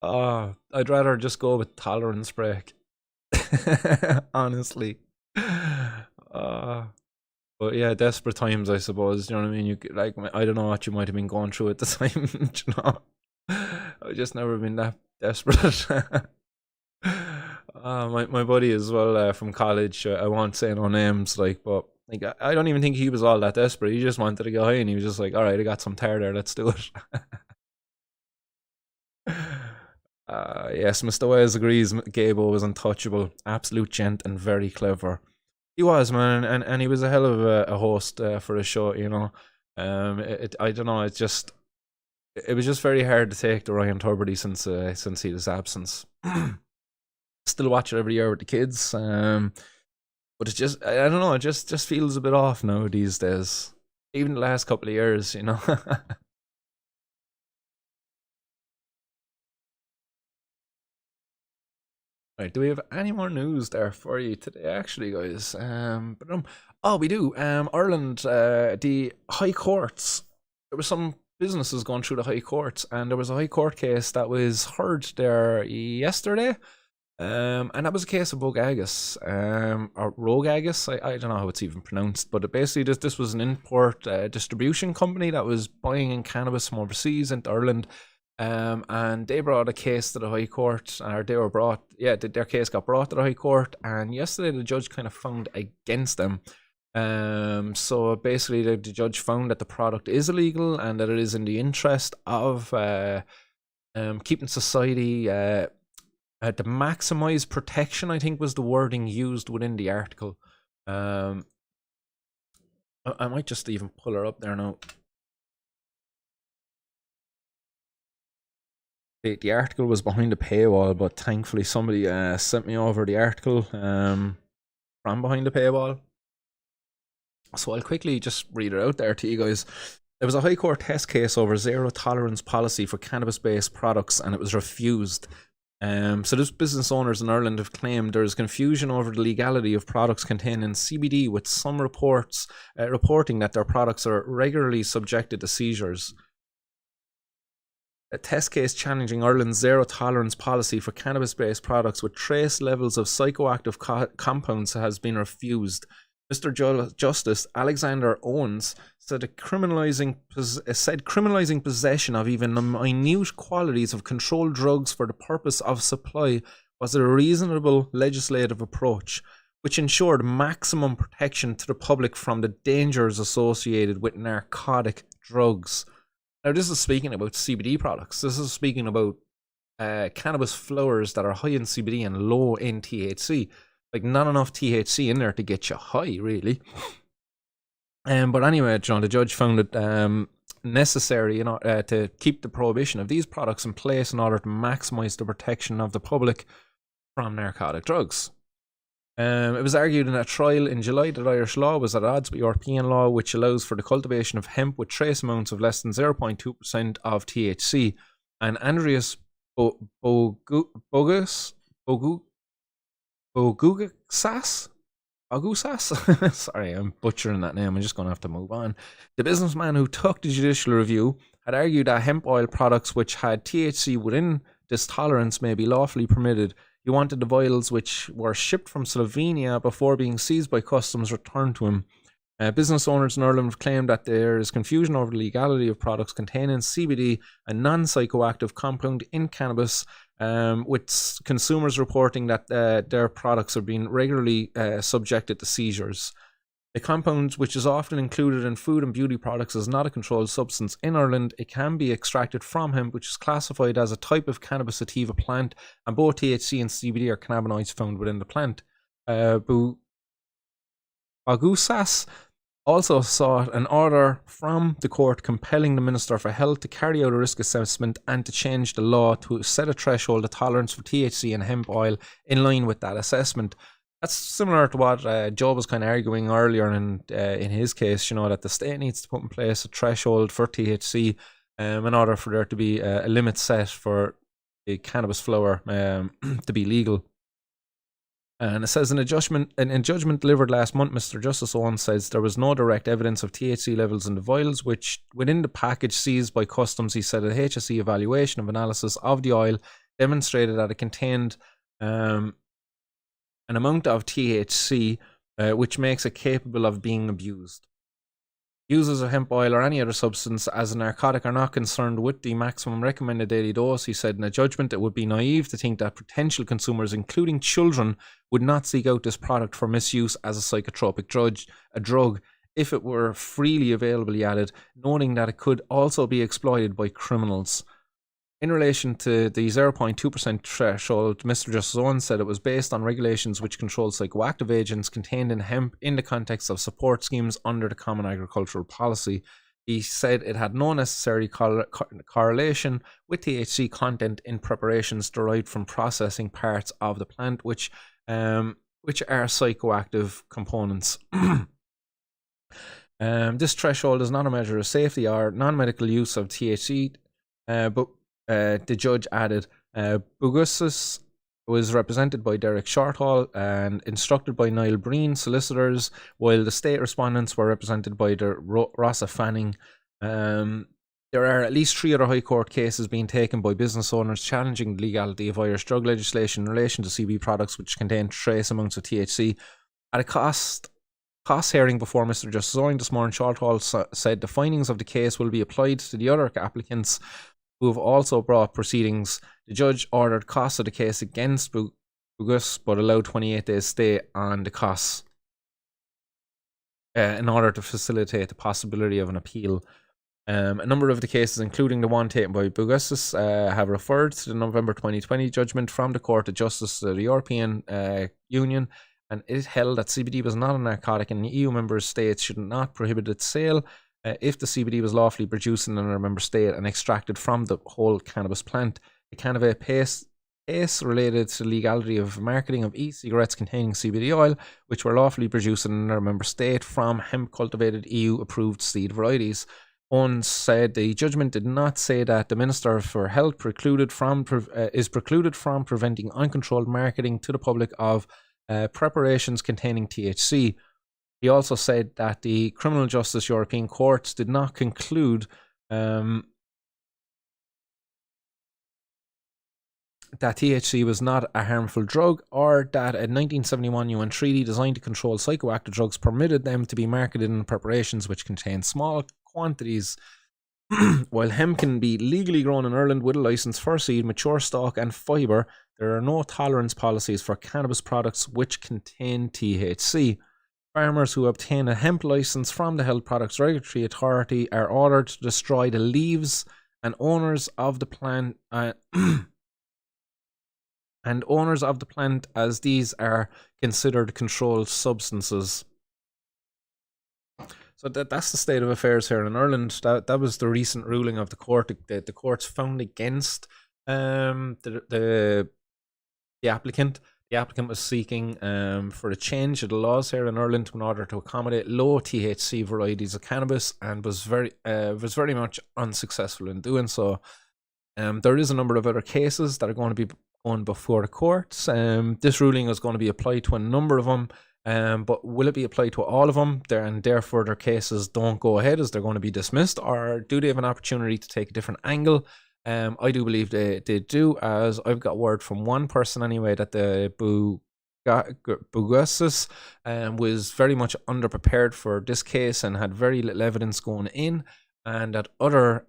I'd rather just go with tolerance break. Honestly. But yeah, desperate times, I suppose. You know what I mean? You like, I don't know what you might have been going through at the time. You know, I've just never been that desperate. My buddy as well from college. I won't say no names, like, but like I don't even think he was all that desperate. He just wanted to go high, and he was just like, "All right, I got some tar there. Let's do it." Yes, Mr. Wales agrees. Gabo was untouchable, absolute gent, and very clever. He was, man, and he was a hell of a host for a show. You know, I don't know. It was just very hard to take the Ryan Tuberty since his absence. Still watch it every year with the kids, but it just, I don't know, it just feels a bit off now these days. Even the last couple of years, you know. Right, do we have any more news there for you today, actually, guys? Oh, we do. Ireland, the High Courts. There was some businesses going through the High Courts, and there was a High Court case that was heard there yesterday. And that was a case of Bogagus, or Rogagus. I don't know how it's even pronounced, but basically this was an import distribution company that was buying in cannabis from overseas into Ireland. And they brought a case to the High Court, or their case got brought to the High Court, and yesterday the judge kind of found against them. So basically the judge found that the product is illegal and that it is in the interest of keeping society to maximize protection, I think was the wording used within the article. I might just even pull her up there now. The article was behind the paywall, but thankfully somebody sent me over the article from behind the paywall. So I'll quickly just read it out there to you guys. There was a High Court test case over zero tolerance policy for cannabis-based products, and it was refused. So these business owners in Ireland have claimed there is confusion over the legality of products containing CBD, with some reports reporting that their products are regularly subjected to seizures. A test case challenging Ireland's zero tolerance policy for cannabis-based products with trace levels of psychoactive compounds has been refused. Mr. Justice Alexander Owens said criminalising possession of even the minute qualities of controlled drugs for the purpose of supply was a reasonable legislative approach, which ensured maximum protection to the public from the dangers associated with narcotic drugs. Now, this is speaking about CBD products. This is speaking about cannabis flowers that are high in CBD and low in THC. Like, not enough THC in there to get you high, really. But anyway, John, the judge found it necessary, to keep the prohibition of these products in place in order to maximise the protection of the public from narcotic drugs. It was argued in a trial in July that Irish law was at odds with European law, which allows for the cultivation of hemp with trace amounts of less than 0.2% of THC. And Andreas Bogusas? Sorry, I'm butchering that name. I'm just going to have to move on. The businessman who took the judicial review had argued that hemp oil products which had THC within this tolerance may be lawfully permitted. He wanted the vials, which were shipped from Slovenia before being seized by customs, returned to him. Business owners in Ireland have claimed that there is confusion over the legality of products containing CBD, a non-psychoactive compound in cannabis, with consumers reporting that their products are being regularly subjected to seizures. The compound, which is often included in food and beauty products, is not a controlled substance in Ireland. It can be extracted from hemp, which is classified as a type of cannabis sativa plant, and both THC and CBD are cannabinoids found within the plant. Augustas also sought an order from the court compelling the Minister for Health to carry out a risk assessment and to change the law to set a threshold of tolerance for THC and hemp oil in line with that assessment. That's similar to what Joe was kind of arguing earlier in his case, that the state needs to put in place a threshold for THC in order for there to be a limit set for the cannabis flower to be legal. And it says in a judgment delivered last month, Mr. Justice Owen says there was no direct evidence of THC levels in the vials, which within the package seized by customs. He said a HSE evaluation of analysis of the oil demonstrated that it contained an amount of THC which makes it capable of being abused. Users of hemp oil or any other substance as a narcotic are not concerned with the maximum recommended daily dose. He said in a judgment it would be naive to think that potential consumers, including children, would not seek out this product for misuse as a psychotropic drug if it were freely available, he added, noting that it could also be exploited by criminals. In relation to the 0.2% threshold, Mr. Justice Owen said it was based on regulations which control psychoactive agents contained in hemp in the context of support schemes under the Common Agricultural Policy. He said it had no necessary correlation with THC content in preparations derived from processing parts of the plant, which are psychoactive components. This threshold is not a measure of safety or non-medical use of THC, but the judge added, Bugusis was represented by Derek Shorthall and instructed by Niall Breen, solicitors, while the state respondents were represented by Rossa Fanning. There are at least 3 other High Court cases being taken by business owners challenging the legality of Irish drug legislation in relation to CBD products which contain trace amounts of THC. At a cost hearing before Mr. Justice Owen this morning, Shorthall said the findings of the case will be applied to the other applicants who have also brought proceedings. The judge ordered costs of the case against Bugus, but allowed 28 days stay on the costs in order to facilitate the possibility of an appeal. A number of the cases, including the one taken by Bugus, have referred to the November 2020 judgment from the Court of Justice of the European Union, and it held that CBD was not a narcotic and EU member states should not prohibit its sale if the CBD was lawfully produced in another member state and extracted from the whole cannabis plant. The Cannabis case related to the legality of marketing of e-cigarettes containing CBD oil, which were lawfully produced in another member state from hemp-cultivated EU-approved seed varieties. Owen said the judgment did not say that the Minister for Health is precluded from preventing uncontrolled marketing to the public of preparations containing THC. He also said that the Criminal Justice European Courts did not conclude that THC was not a harmful drug, or that a 1971 UN treaty designed to control psychoactive drugs permitted them to be marketed in preparations which contain small quantities. While hemp can be legally grown in Ireland with a license for seed, mature stalk and fibre, there are no tolerance policies for cannabis products which contain THC. Farmers who obtain a hemp license from the Health Products Regulatory Authority are ordered to destroy the leaves, and owners of the plant as these are considered controlled substances. So that's the state of affairs here in Ireland. That was the recent ruling of the court. The courts found against the applicant. The applicant was seeking for a change of the laws here in Ireland in order to accommodate low THC varieties of cannabis, and was very much unsuccessful in doing so. There is a number of other cases that are going to be going before the courts. This ruling is going to be applied to a number of them, but will it be applied to all of them? And therefore their cases don't go ahead as they're going to be dismissed, or do they have an opportunity to take a different angle I do believe they do, as I've got word from one person anyway that the Bugasis was very much underprepared for this case and had very little evidence going in, and that other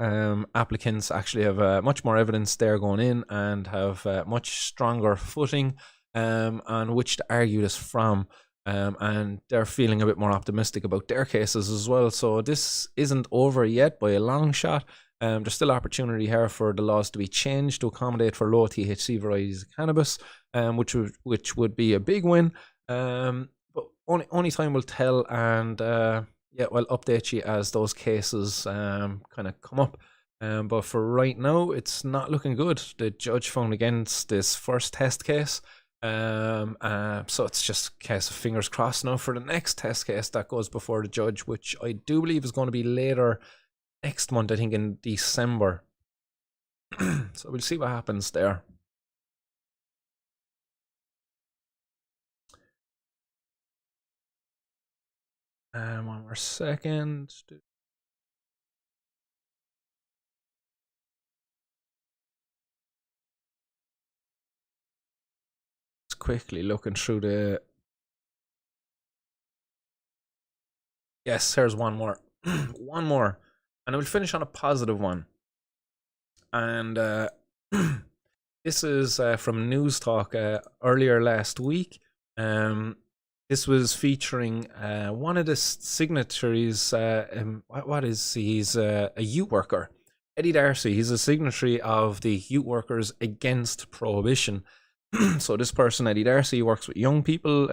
applicants actually have much more evidence there going in and have much stronger footing on which to argue this from. And they're feeling a bit more optimistic about their cases as well. So this isn't over yet by a long shot. There's still opportunity here for the laws to be changed to accommodate for low THC varieties of cannabis, which would be a big win. But only time will tell, and we'll update you as those cases kind of come up. But for right now, it's not looking good. The judge found against this first test case. So it's just a case of fingers crossed now for the next test case that goes before the judge, which I do believe is going to be later next month, I think in December. So we'll see what happens there. One more second. Quickly looking through the... Yes, here's one more. One more. And I will finish on a positive one. And this is from News Talk earlier last week. This was featuring one of the signatories. What is he? He's a youth worker. Eddie Darcy. He's a signatory of the Youth Workers Against Prohibition. So this person, Eddie Darcy, works with young people,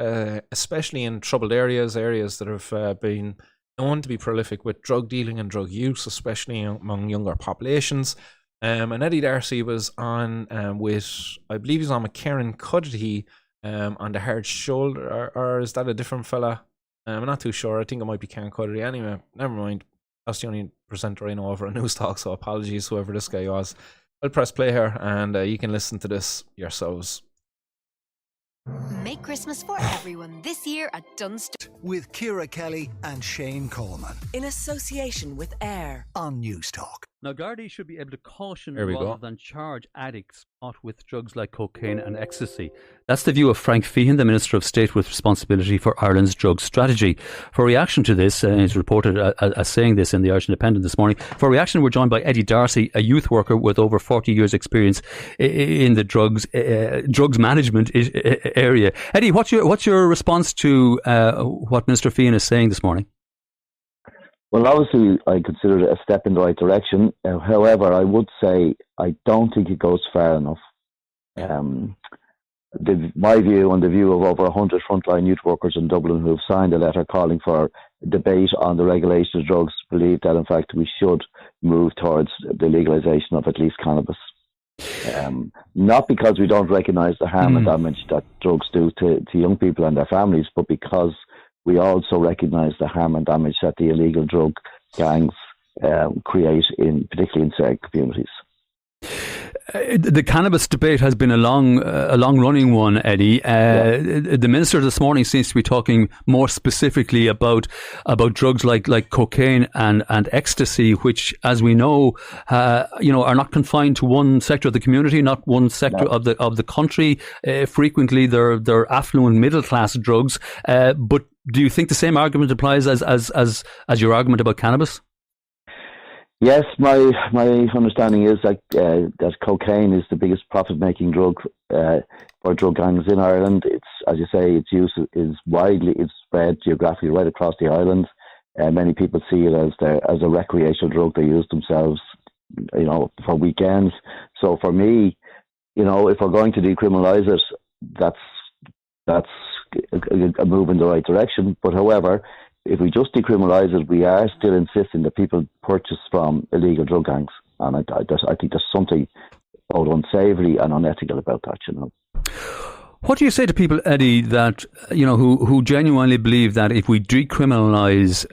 especially in troubled areas that have been known to be prolific with drug dealing and drug use, especially among younger populations. And Eddie Darcy was on with, I believe he's on with Karen Cuddihy on the Hard Shoulder, or is that a different fella? I'm not too sure. I think it might be Karen Cuddihy. Anyway, never mind. That's the only presenter I know over a News Talk, so apologies whoever this guy was. I'll press play here and you can listen to this yourselves. Make Christmas for everyone this year at Dunster. With Ciara Kelly and Shane Coleman. In association with AIR. On News Talk. Now, Gardaí should be able to caution rather than charge addicts caught with drugs like cocaine and ecstasy. That's the view of Frank Feehan, the Minister of State with responsibility for Ireland's drug strategy. For reaction to this, and he's reported as saying this in the Irish Independent this morning, for reaction we're joined by Eddie Darcy, a youth worker with over 40 years experience in the drugs management area. Eddie, what's your response to what Minister Feehan is saying this morning? Well, obviously, I consider it a step in the right direction. However, I would say I don't think it goes far enough. My view and the view of over 100 frontline youth workers in Dublin who have signed a letter calling for debate on the regulation of drugs believe that, in fact, we should move towards the legalisation of at least cannabis. Not because we don't recognise the harm and damage that drugs do to young people and their families, but because we also recognise the harm and damage that the illegal drug gangs create, particularly in certain communities. The cannabis debate has been a long-running one, Eddie. The minister this morning seems to be talking more specifically about drugs like cocaine and ecstasy, which, as we know, are not confined to one sector of the community, not one sector of the country. Frequently, they're affluent middle-class drugs. But do you think the same argument applies as your argument about cannabis? Yes, my understanding is that cocaine is the biggest profit-making drug for drug gangs in Ireland. It's, as you say, its use is it's spread geographically right across the island. Many people see it as a recreational drug. They use themselves, for weekends. So for me, if we're going to decriminalise it, that's a move in the right direction. But however, if we just decriminalise it, we are still insisting that people purchase from illegal drug gangs. And I think there's something both unsavoury and unethical about that, What do you say to people, Eddie, that who genuinely believe that if we decriminalise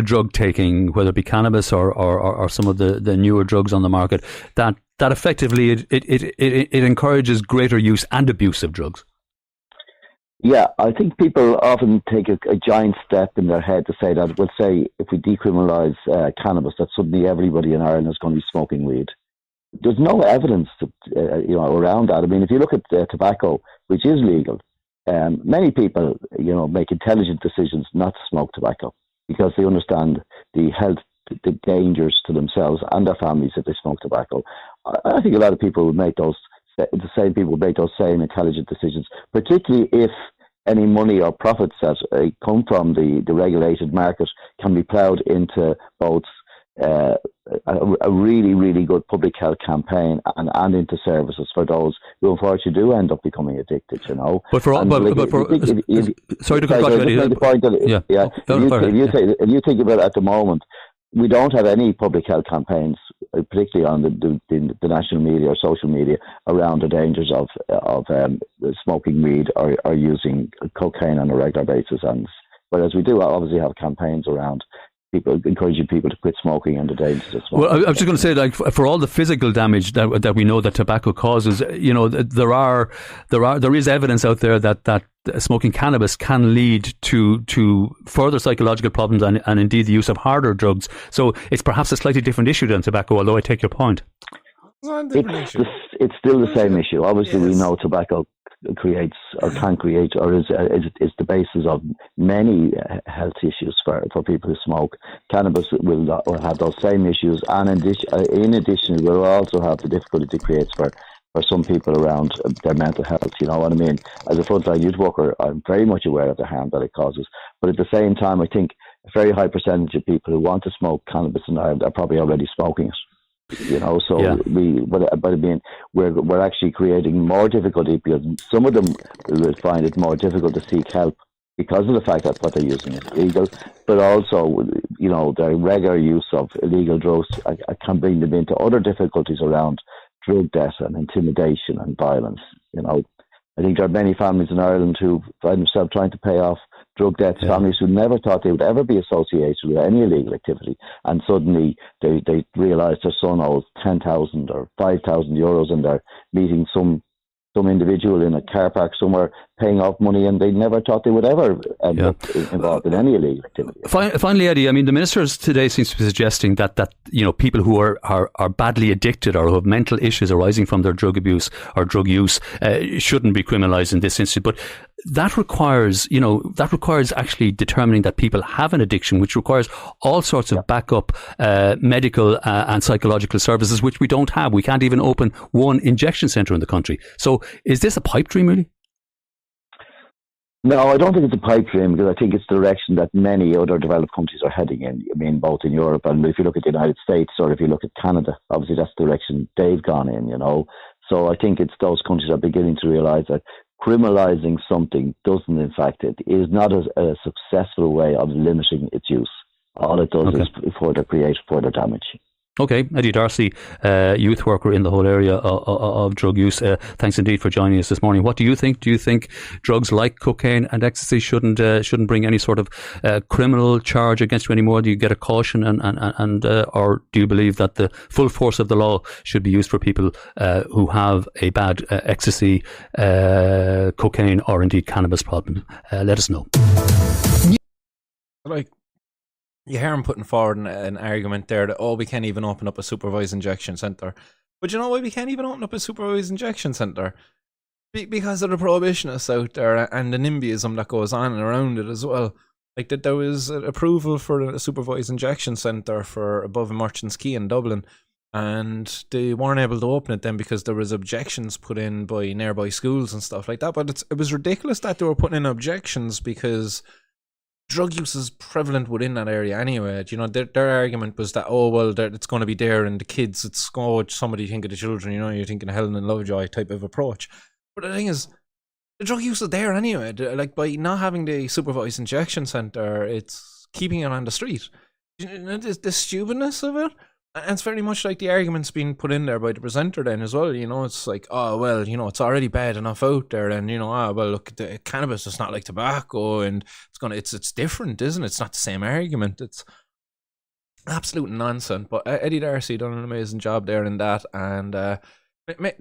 drug taking, whether it be cannabis or some of the newer drugs on the market, that effectively it encourages greater use and abuse of drugs? Yeah, I think people often take a giant step in their head to say that, if we decriminalise cannabis, that suddenly everybody in Ireland is going to be smoking weed. there's no evidence to, around that. I mean, if you look at tobacco, which is legal, many people, make intelligent decisions not to smoke tobacco because they understand the health, the dangers to themselves and their families if they smoke tobacco. I think a lot of people would make the same people would make those same intelligent decisions, particularly if any money or profits that come from the regulated market can be ploughed into both a really, really good public health campaign and into services for those who unfortunately do end up becoming addicted, But sorry to cut you. If you think about it at the moment, we don't have any public health campaigns, particularly on the national media or social media, around the dangers of smoking weed or using cocaine on a regular basis. And whereas we do obviously have campaigns around people encouraging people to quit smoking and the dangers of smoking. Well, I was just going to say, like, for all the physical damage that we know that tobacco causes, there is evidence out there that smoking cannabis can lead to further psychological problems and indeed the use of harder drugs. So it's perhaps a slightly different issue than tobacco, although I take your point. It's still the same issue. Obviously, we know tobacco creates or can create or is the basis of many health issues for people who smoke. Cannabis will have those same issues, and in addition, it will also have the difficulty it creates for some people around their mental health. You know what I mean? As a frontline youth worker, I'm very much aware of the harm that it causes. But at the same time, I think a very high percentage of people who want to smoke cannabis in Ireland are probably already smoking it. But I mean, we're actually creating more difficulty because some of them will find it more difficult to seek help because of the fact that what they're using is illegal, but also, their regular use of illegal drugs can bring them into other difficulties around drug debt and intimidation and violence. I think there are many families in Ireland who find themselves trying to pay off drug debts, families who never thought they would ever be associated with any illegal activity, and suddenly they realise their son owes 10,000 or 5,000 euros and they're meeting some individual in a car park somewhere paying off money, and they never thought they would ever end up involved in any illegal activity. Finally, Eddie, I mean, the minister today seems to be suggesting that people who are badly addicted or who have mental issues arising from their drug abuse or drug use shouldn't be criminalised in this instance. But that requires actually determining that people have an addiction, which requires all sorts of backup medical and psychological services, which we don't have. We can't even open one injection centre in the country. So is this a pipe dream, really? No, I don't think it's a pipe dream, because I think it's the direction that many other developed countries are heading in. I mean, both in Europe, and if you look at the United States or if you look at Canada, obviously that's the direction they've gone in, So I think it's those countries are beginning to realise that criminalising something doesn't, in fact, it is not a successful way of limiting its use. All it does is further create further damage. Okay, Eddie Darcy, youth worker in the whole area of drug use. Thanks indeed for joining us this morning. What do you think? Do you think drugs like cocaine and ecstasy shouldn't bring any sort of criminal charge against you anymore? Do you get a caution, and or do you believe that the full force of the law should be used for people who have a bad ecstasy, cocaine, or indeed cannabis problem? Let us know. You hear him putting forward an argument there that, we can't even open up a supervised injection centre. But you know why we can't even open up a supervised injection centre? Because of the prohibitionists out there and the NIMBYism that goes on and around it as well. Like that, there was approval for a supervised injection centre for above Merchants Quay in Dublin, and they weren't able to open it then because there was objections put in by nearby schools and stuff like that. But it was ridiculous that they were putting in objections because drug use is prevalent within that area anyway. Their argument was that, it's going to be there and the kids, it's somebody think of the children, you're thinking Helen and Lovejoy type of approach. But the thing is, the drug use is there anyway. Like, by not having the supervised injection centre, it's keeping it on the street. The stupidness of it. And it's very much like the arguments being put in there by the presenter then as well. It's like, it's already bad enough out there, and look, the cannabis is not like tobacco, and it's different, isn't it? It's not the same argument. It's absolute nonsense. But Eddie Darcy done an amazing job there in that, and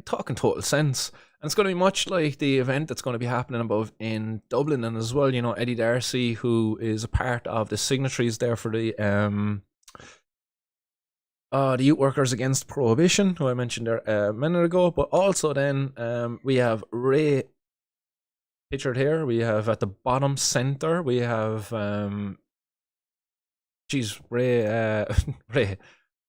talking total sense. And it's going to be much like the event that's going to be happening above in Dublin, and as well, Eddie Darcy, who is a part of the signatories there for the the Youth Workers Against Prohibition, who I mentioned there a minute ago, but also then we have Ray pictured here. We have at the bottom center, we have Ray Ray,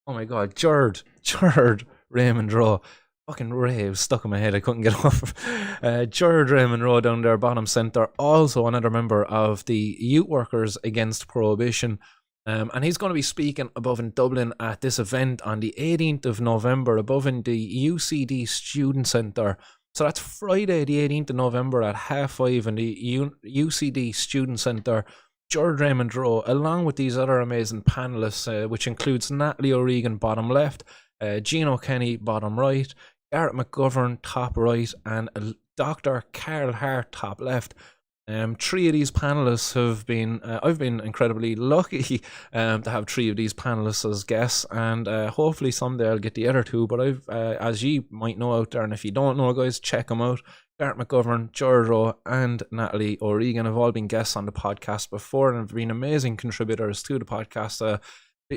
oh my god, Jerd Raymond Rowe. Fucking Ray was stuck in my head, I couldn't get off. Jerd Raymond Rowe down there, bottom centre, also another member of the Youth Workers Against Prohibition. And he's going to be speaking above in Dublin at this event on the 18th of November, above in the UCD Student Centre. So that's Friday, the 18th of November at 5:30 in the UCD Student Centre. George Raymond Rowe, along with these other amazing panellists, which includes Natalie O'Regan, bottom left, Gino Kenny, bottom right, Garrett McGovern, top right, and Dr. Carl Hart, top left. Three of these panelists have been, I've been incredibly lucky to have three of these panelists as guests, and hopefully someday I'll get the other two, but I've, as you might know out there, and if you don't know, guys, check them out. Garrett McGovern, George Rowe, and Natalie O'Regan have all been guests on the podcast before and have been amazing contributors to the podcast.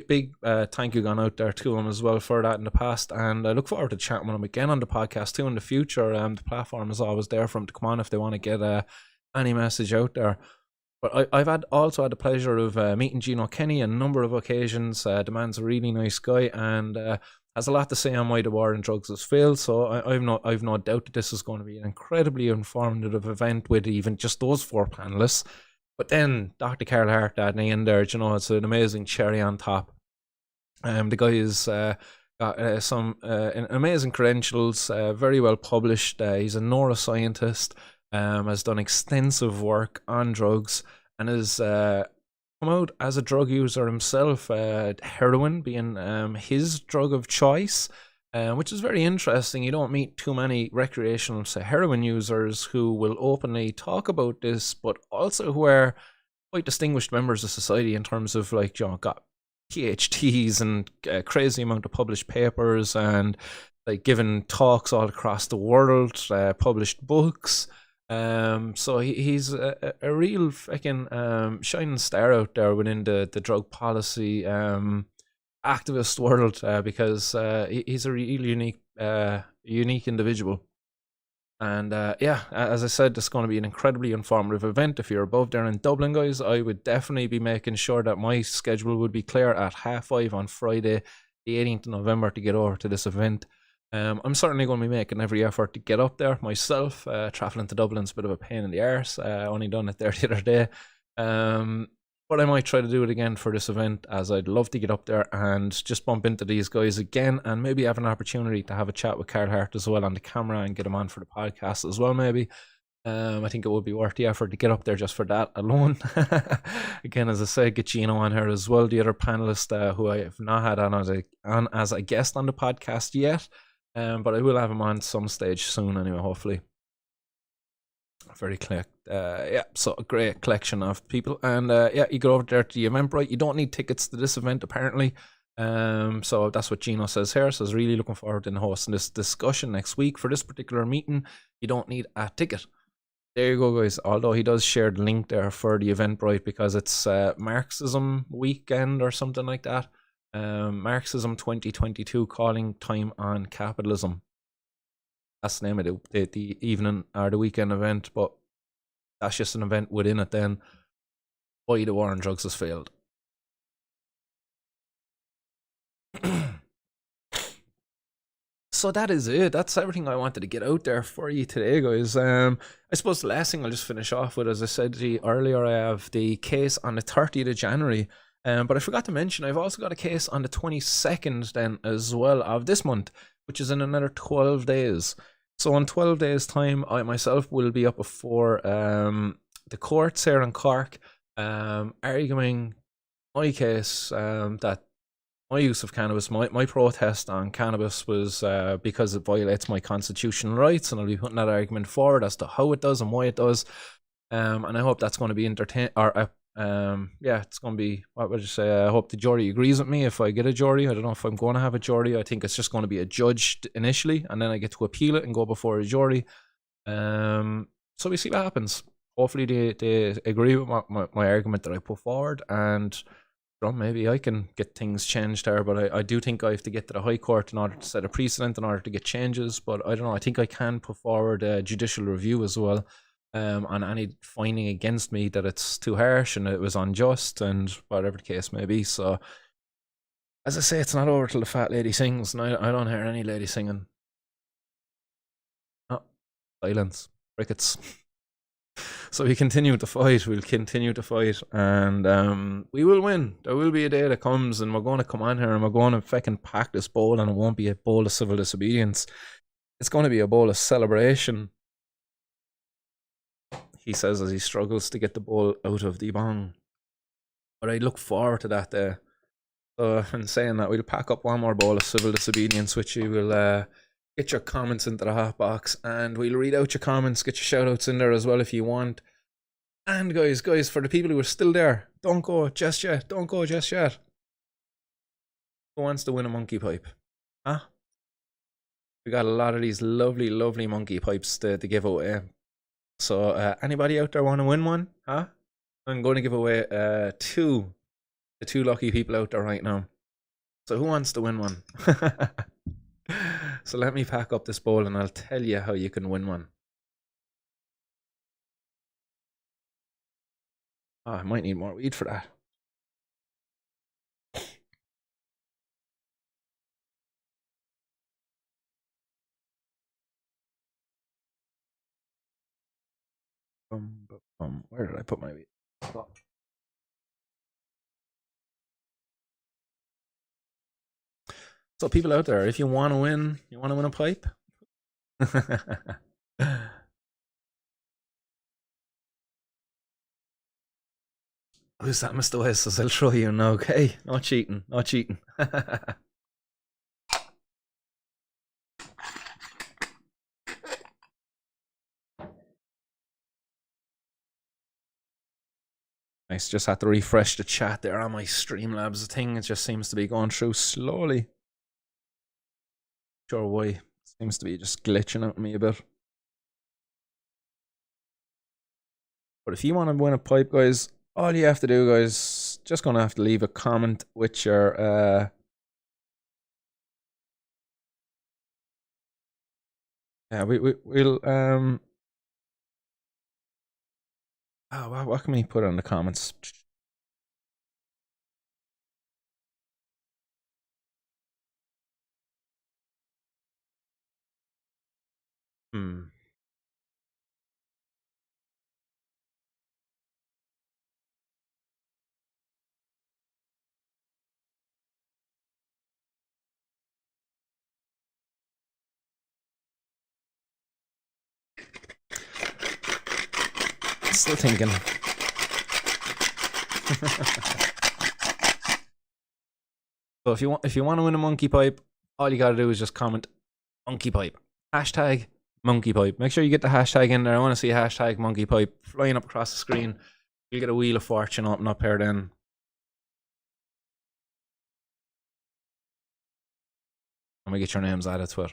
Big thank you gone out there to them as well for that in the past, and I look forward to chatting with them again on the podcast too in the future. The platform is always there for them to come on if they want to get any message out there. But I've also had the pleasure of meeting Gino Kenny on a number of occasions. The man's a really nice guy and has a lot to say on why the war on drugs has failed. So I've no doubt that this is going to be an incredibly informative event with even just those four panelists. But then Dr. Carl Hart at the end there, you know, it's an amazing cherry on top. The guy is got some amazing credentials, very well published. He's a neuroscientist. Has done extensive work on drugs and has come out as a drug user himself, heroin being his drug of choice, which is very interesting. You don't meet too many recreational heroin users who will openly talk about this, but also who are quite distinguished members of society in terms of, like, you know, got PhDs and a crazy amount of published papers and like giving talks all across the world, published books. So he's a real fucking shining star out there within the drug policy activist world, because he's a really unique individual. And yeah, as I said, it's going to be an incredibly informative event. If you're above there in Dublin, guys, I would definitely be making sure that my schedule would be clear at 5:30 on Friday, the 18th of November, to get over to this event. I'm certainly going to be making every effort to get up there myself. Traveling to Dublin's a bit of a pain in the arse. Only done it there the other day. But I might try to do it again for this event, as I'd love to get up there and just bump into these guys again and maybe have an opportunity to have a chat with Carl Hart as well on the camera and get him on for the podcast as well, maybe. I think it would be worth the effort to get up there just for that alone. Again, as I said, get Gino on here as well, the other panelist who I have not had on as a guest on the podcast yet. But I will have him on some stage soon anyway, hopefully. Very yeah, so a great collection of people. And yeah, you go over there to the Eventbrite. You don't need tickets to this event, apparently. So that's what Gino says here. So I was really looking forward to hosting this discussion next week. For this particular meeting, you don't need a ticket. There you go, guys. Although he does share the link there for the Eventbrite because it's Marxism weekend or something like that. Marxism 2022, calling time on capitalism. That's the name of the evening or the weekend event, but that's just an event within it then. Why the war on drugs has failed. So that is it. That's everything I wanted to get out there for you today, guys. I suppose the last thing I'll just finish off with, as I said to you earlier, I have the case on the 30th of January. But I forgot to mention, I've also got a case on the 22nd then as well of this month, which is in another 12 days. So in 12 days' time, I myself will be up before the courts here in Cork, arguing my case that my use of cannabis, my protest on cannabis was because it violates my constitutional rights, and I'll be putting that argument forward as to how it does and why it does. And I hope that's going to be yeah, it's going to be, what would you say, I hope the jury agrees with me if I get a jury. I don't know if I'm going to have a jury. I think it's just going to be a judge initially, and then I get to appeal it and go before a jury. So we see what happens. Hopefully they agree with my argument that I put forward, and maybe I can get things changed there, but I do think I have to get to the High Court in order to set a precedent, in order to get changes. But I don't know. I think I can put forward a judicial review as well, on any finding against me that it's too harsh and it was unjust and whatever the case may be. So, as I say, it's not over till the fat lady sings, and I don't hear any lady singing. Oh, silence, crickets. So we continue to fight. We'll continue to fight, and we will win. There will be a day that comes, and we're going to come on here and we're going to fucking pack this bowl, and it won't be a bowl of civil disobedience. It's going to be a bowl of celebration. He says as he struggles to get the bowl out of the bong. But I look forward to that day. So in saying that, we'll pack up one more bowl of civil disobedience, which you will get your comments into the hot box, and we'll read out your comments, get your shout outs in there as well if you want. And guys, for the people who are still there, don't go just yet. Don't go just yet. Who wants to win a monkey pipe? Huh? We got a lot of these lovely, lovely monkey pipes to give away. So anybody out there want to win one? Huh? I'm going to give away the two lucky people out there right now. So who wants to win one? So let me pack up this bowl and I'll tell you how you can win one. Oh, I might need more weed for that. Where did I put my weed? So people out there, if you want to win a pipe? Who's that, Mr. West? Says I'll throw you now, okay? Not cheating, not cheating. Nice, just had to refresh the chat there on my Streamlabs thing. It just seems to be going through slowly. Sure why. Seems to be just glitching out me a bit. But if you want to win a pipe, guys, all you have to do, guys, just gonna have to leave a comment with your yeah, we'll oh, what can we put in the comments? Still thinking. So if you want to win a monkey pipe, all you gotta do is just comment monkey pipe. Hashtag monkey pipe. Make sure you get the hashtag in there. I want to see a hashtag monkey pipe flying up across the screen. You'll get a wheel of fortune open up here then. And we get your names added to it.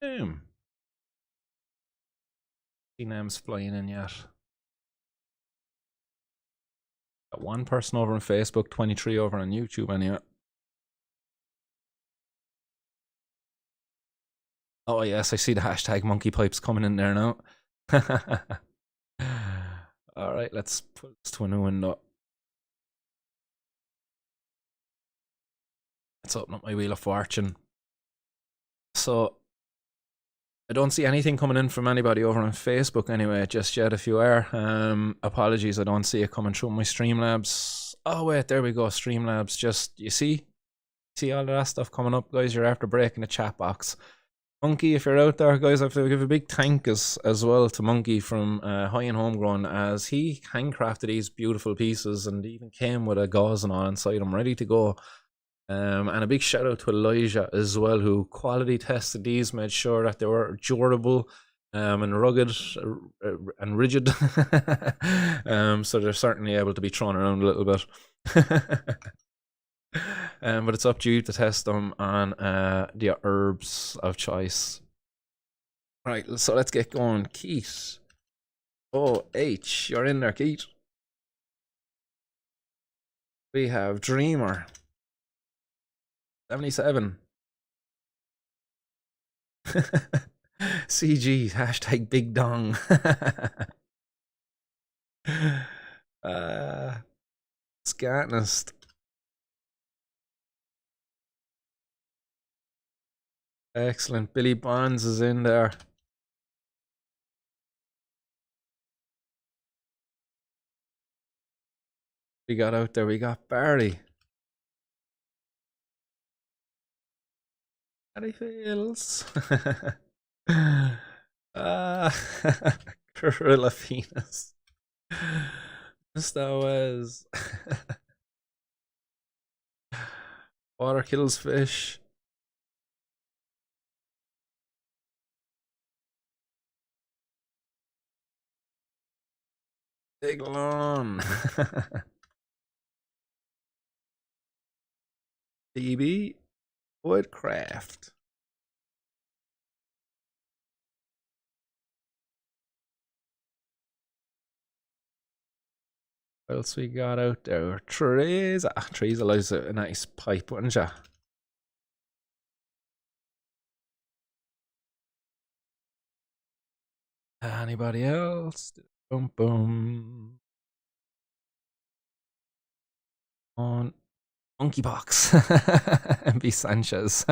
Boom. See names flying in yet. Got one person over on Facebook, 23 over on YouTube anyway. Oh yes, I see the hashtag monkey pipes coming in there now. Alright, let's put this to a new window. Let's open up my wheel of fortune. So I don't see anything coming in from anybody over on Facebook anyway, just yet. If you are, apologies, I don't see it coming through my Streamlabs. Oh wait, there we go, Streamlabs. Just, you see all of that stuff coming up, guys. You're after breaking the chat box. Monkey, if you're out there, guys, I have to give a big thank as well to Monkey from High and Homegrown, as he handcrafted these beautiful pieces and even came with a gauze and all inside them, ready to go. And a big shout out to Elijah as well, who quality tested these, made sure that they were durable and rugged and rigid. So they're certainly able to be thrown around a little bit. But it's up to you to test them on the herbs of choice. Right, so let's get going. Keith. H, you're in there, Keith. We have Dreamer. 77. CG, hashtag big dong. Scatnist. Excellent. Billy Bonds is in there. We got out there. We got Barry. Barry Fields. Gorilla Venus. Mr. Wes. Water kills fish. Big lawn. DB Woodcraft. What else we got out there? Trees. Trees allows a nice pipe, wouldn't ya? Anybody else? Boom, boom. On Monkeypox. MB Sanchez.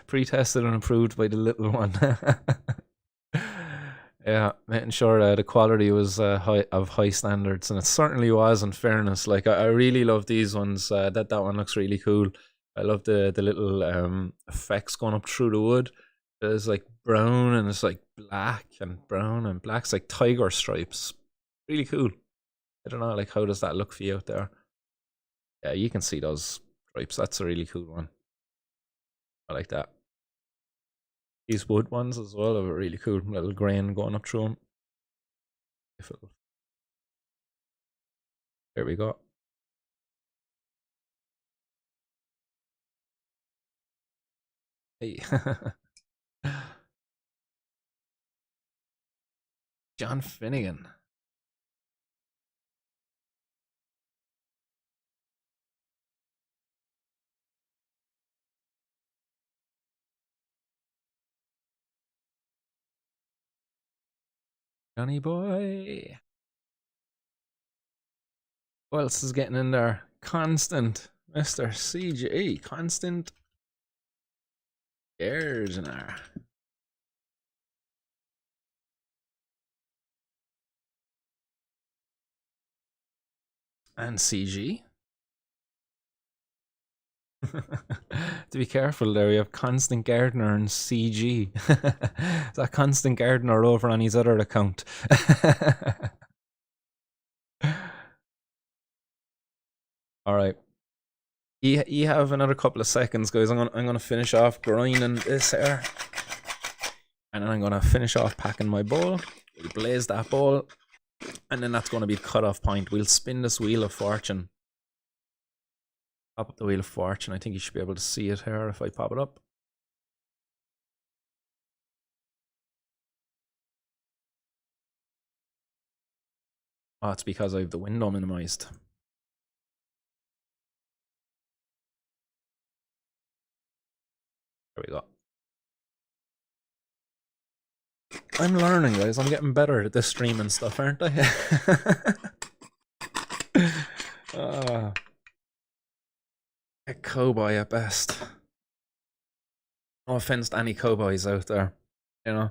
Pre-tested and approved by the little one. Yeah, making sure the quality was of high standards, and it certainly was. In fairness, like I really love these ones. That one looks really cool. I love the little effects going up through the wood. There's like brown and it's like black and brown and black. It's like tiger stripes. Really cool. I don't know, like how does that look for you out there? Yeah, you can see those stripes. That's a really cool one. I like that. These wood ones as well are really cool. Little grain going up through them. There we go. Hey. John Finnegan. Johnny boy. Who else is getting in there? Constant. Mr. CG. Constant. Gardner. And CG. To be careful there, we have Constant Gardner and CG. Is that Constant Gardner over on his other account? All right. You have another couple of seconds, guys. I'm gonna finish off grinding this here, and then I'm gonna finish off packing my bowl. We'll blaze that bowl, and then that's gonna be the cutoff point. We'll spin this wheel of fortune. Pop up the wheel of fortune. I think you should be able to see it here if I pop it up. Oh, it's because I have the window minimized. There we go. I'm learning, guys. I'm getting better at this streaming stuff, aren't I? A cowboy at best. No offense to any cowboys out there, you know.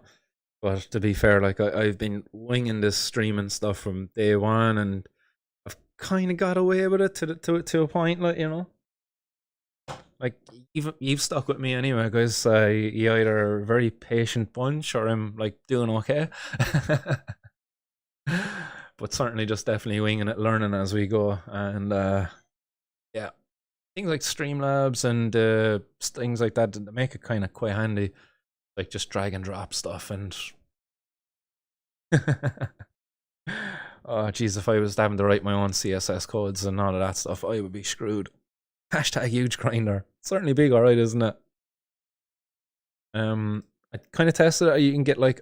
But to be fair, like I've been winging this streaming stuff from day one, and I've kind of got away with it to a point, like, you know. Like you've stuck with me anyway, guys. You either a very patient bunch, or I'm like doing okay. But certainly just definitely winging it, learning as we go, and yeah, things like Streamlabs and things like that, they make it kind of quite handy. like just drag and drop stuff and oh jeez, if I was having to write my own CSS codes and all of that stuff, I would be screwed. Hashtag huge grinder. Certainly big, alright, isn't it? I kind of tested it. You can get like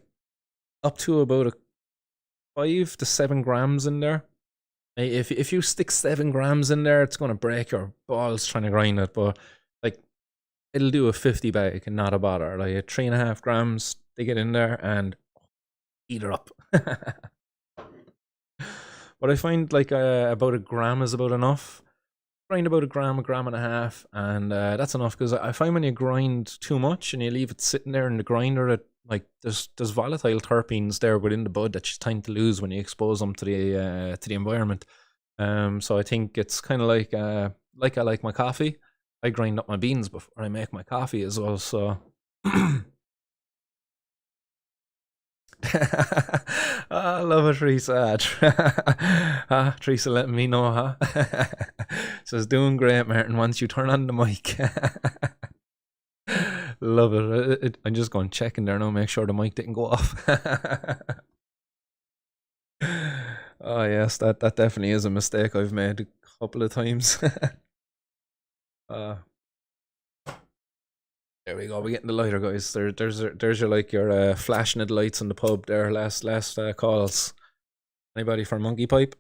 up to about a 5 to 7 grams in there. If you stick 7 grams in there, it's gonna break your balls trying to grind it. But like, it'll do a 50 bag and not a bother. Like 3.5 grams, stick it in there and eat it up. But I find like about a gram is about enough. Grind about a gram and a half, and that's enough, because I find when you grind too much and you leave it sitting there in the grinder, that like there's volatile terpenes there within the bud that you tend to lose when you expose them to the environment. So I think it's kind of like I like my coffee. I grind up my beans before I make my coffee as well. So. I love it, Teresa. Teresa letting me know, huh? Says, doing great, Martin, once you turn on the mic. Love it. I'm just going checking there now, make sure the mic didn't go off. Oh yes, that definitely is a mistake I've made a couple of times. There we go. We're getting the lighter, guys. There's your like your flashing the lights in the pub there. Last calls. Anybody for monkey pipe?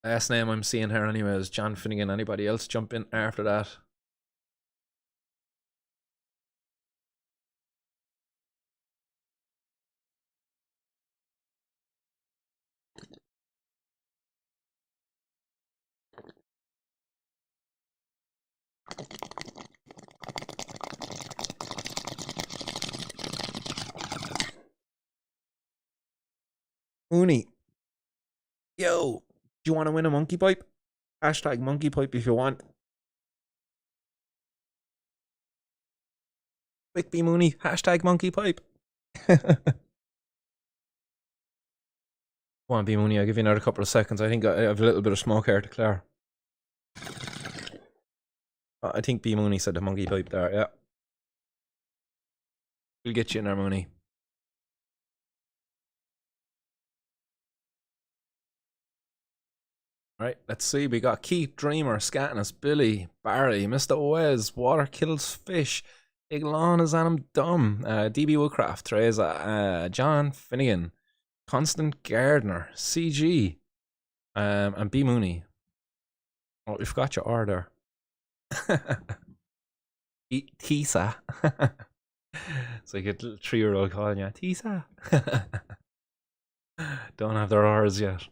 Last name I'm seeing here anyway is John Finnegan. Anybody else jump in after that? Mooney. Yo, do you want to win a monkey pipe? Hashtag monkey pipe if you want. Quick B Mooney, hashtag monkey pipe. Come on, B Mooney, I'll give you another couple of seconds. I think I have a little bit of smoke here to clear. I think B Mooney said the monkey pipe there, yeah. We'll get you in there, Mooney. Right, let's see. We got Keith, Dreamer, Scatness, Billy, Barry, Mr. Wes, Water Kills Fish, Big Lawn is Adam Dumb, DB Woodcraft, Teresa, John Finnegan, Constant Gardner, CG, and B Mooney. Oh, we forgot your order. Tisa. It's like a little 3-year-old calling you Tisa. Don't have their R's yet.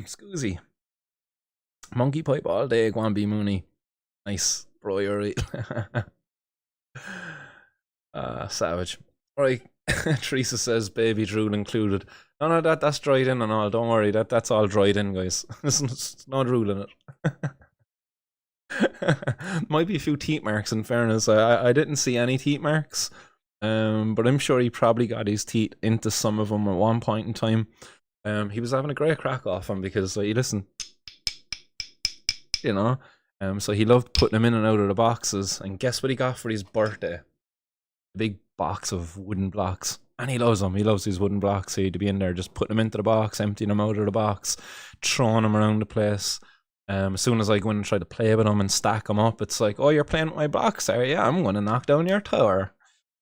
Scoozy. Monkey pipe all day, go on, B Mooney. Nice, bro, you're right. Savage. Right. Teresa says baby drool included. No, that's dried in and all. Don't worry, that's all dried in, guys. There's no drool in it. Might be a few teeth marks, in fairness. I didn't see any teeth marks. But I'm sure he probably got his teeth into some of them at one point in time. He was having a great crack off him because you listen, you know. So he loved putting them in and out of the boxes. And guess what he got for his birthday? A big box of wooden blocks. And he loves them. He loves these wooden blocks. So he'd be in there just putting them into the box, emptying them out of the box, throwing them around the place. As soon as I go in and try to play with them and stack them up, it's like, oh, you're playing with my box, are you? I'm going to knock down your tower.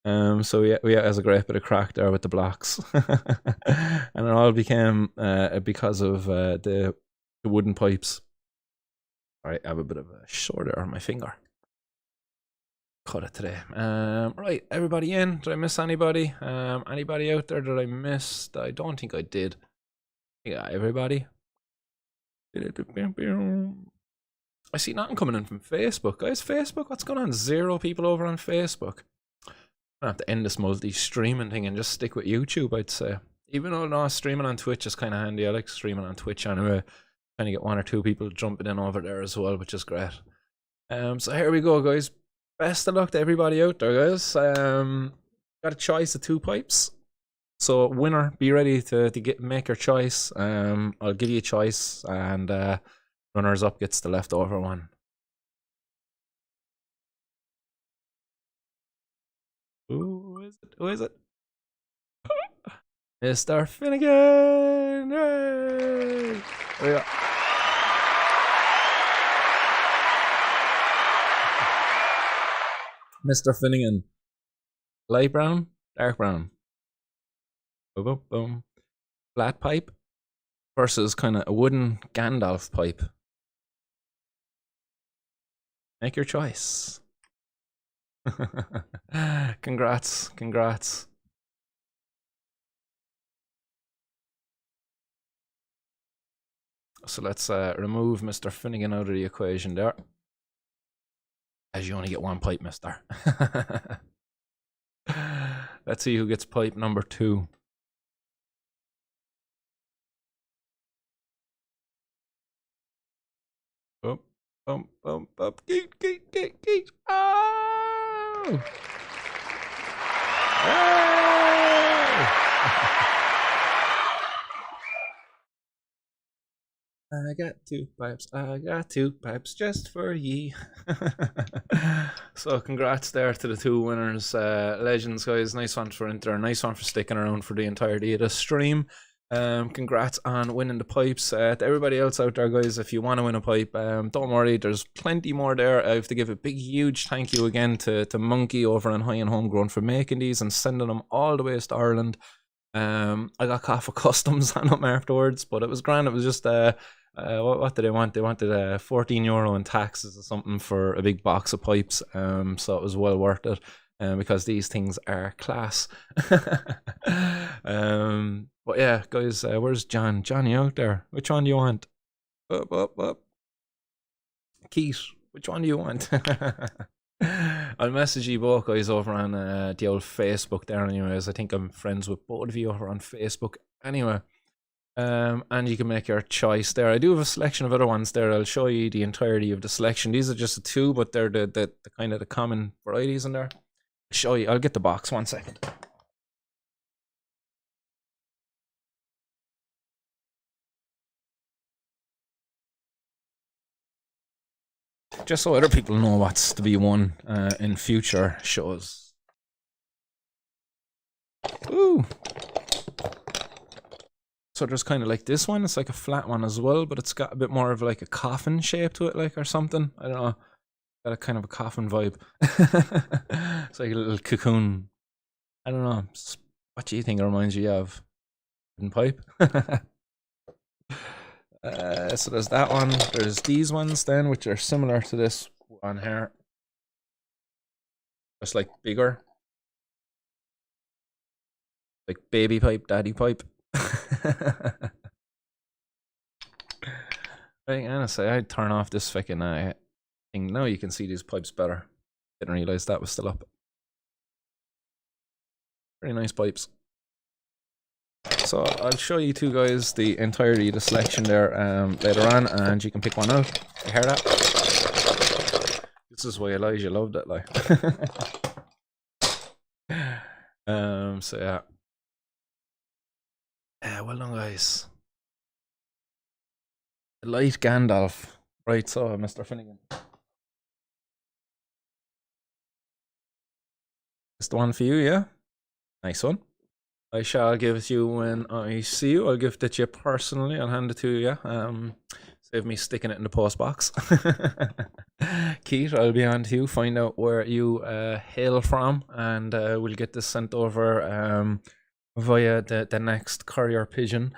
So yeah, we has a great bit of crack there with the blocks. And it all became because of the wooden pipes. Alright, I have a bit of a shorter on my finger. Cut it today. Right, everybody in? Did I miss anybody? Anybody out there that I missed? I don't think I did. Yeah, everybody. I see nothing coming in from Facebook. Guys, Facebook, what's going on? 0 people over on Facebook. I have to end this multi-streaming thing and just stick with YouTube, I'd say. Even though no, streaming on Twitch is kind of handy. I like streaming on Twitch anyway. Trying to get 1 or 2 people jumping in over there as well, which is great. So here we go, guys. Best of luck to everybody out there, guys. Got a choice of 2 pipes. So winner, be ready to make your choice. I'll give you a choice, and runners up gets the leftover one. Who is it? Who is it? Mr. Finnegan! Yay! Oh, yeah. Mr. Finnegan. Light brown, dark brown. Boom, boom, boom. Flat pipe versus kind of a wooden Gandalf pipe. Make your choice. Congrats, congrats. So let's remove Mr. Finnegan out of the equation there. As you only get one pipe, mister. Let's see who gets pipe number 2. Bump, bump, bump, bump. Geet, geet, geet, geet. Oh! I got 2 pipes, I got 2 pipes just for ye. So congrats there to the 2 winners. Legends, guys. Nice one for entering. Nice one for sticking around for the entirety of the stream. Congrats on winning the pipes. To everybody else out there, guys, if you want to win a pipe, don't worry, there's plenty more there. I have to give a big huge thank you again to Monkey over on High and Homegrown for making these and sending them all the way to Ireland. I got caught for customs on them afterwards, but it was grand. It was just what did they want? They wanted €14 in taxes or something for a big box of pipes. So it was well worth it. Because these things are class. But yeah, guys, where's John? Johnny out there. Which one do you want? Up, up, up. Keith, which one do you want? I'll message you both, guys, over on the old Facebook there anyways. I think I'm friends with both of you over on Facebook anyway. And you can make your choice there. I do have a selection of other ones there. I'll show you the entirety of the selection. These are just the 2, but they're the kind of the common varieties in there. Show you. I'll get the box 1 second. Just so other people know what's to be won in future shows. Ooh. So there's kind of like this one. It's like a flat one as well, but it's got a bit more of like a coffin shape to it, like, or something. I don't know. Got a kind of a coffin vibe. It's like a little cocoon. I don't know. What do you think it reminds you of? Wooden pipe? So there's that one. There's these ones then, which are similar to this one here. Just like bigger. Like baby pipe, daddy pipe. Right, honestly, I'd turn off this fucking thing. Now you can see these pipes better. Didn't realize that was still up. Very nice pipes. So I'll show you 2 guys the entirety of the selection there later on, and you can pick one out. You hear that? This is why Elijah loved it, like. So yeah. Well done, guys. Light Gandalf. Right, so Mr. Finnegan. It's the one for you, yeah? Nice one. I shall give it to you when I see you. I'll gift it to you personally. I'll hand it to you. Save me sticking it in the post box. Keith, I'll be on to you. Find out where you hail from, and we'll get this sent over via the next courier pigeon.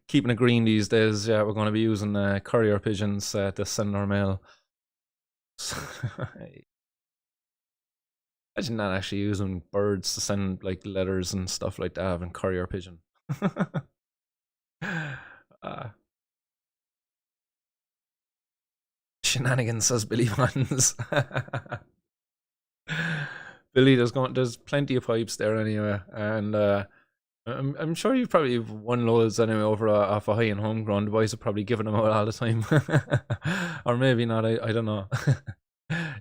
Keeping it green these days. Yeah, we're going to be using courier pigeons to send our mail. Imagine not actually using birds to send like letters and stuff like that, having courier pigeon. Shenanigans, says Billy Vans. Billy, there's plenty of pipes there anyway, and I'm sure you've probably won loads anyway over off a High and Homegrown. The boys are probably giving them out all the time, or maybe not. I don't know.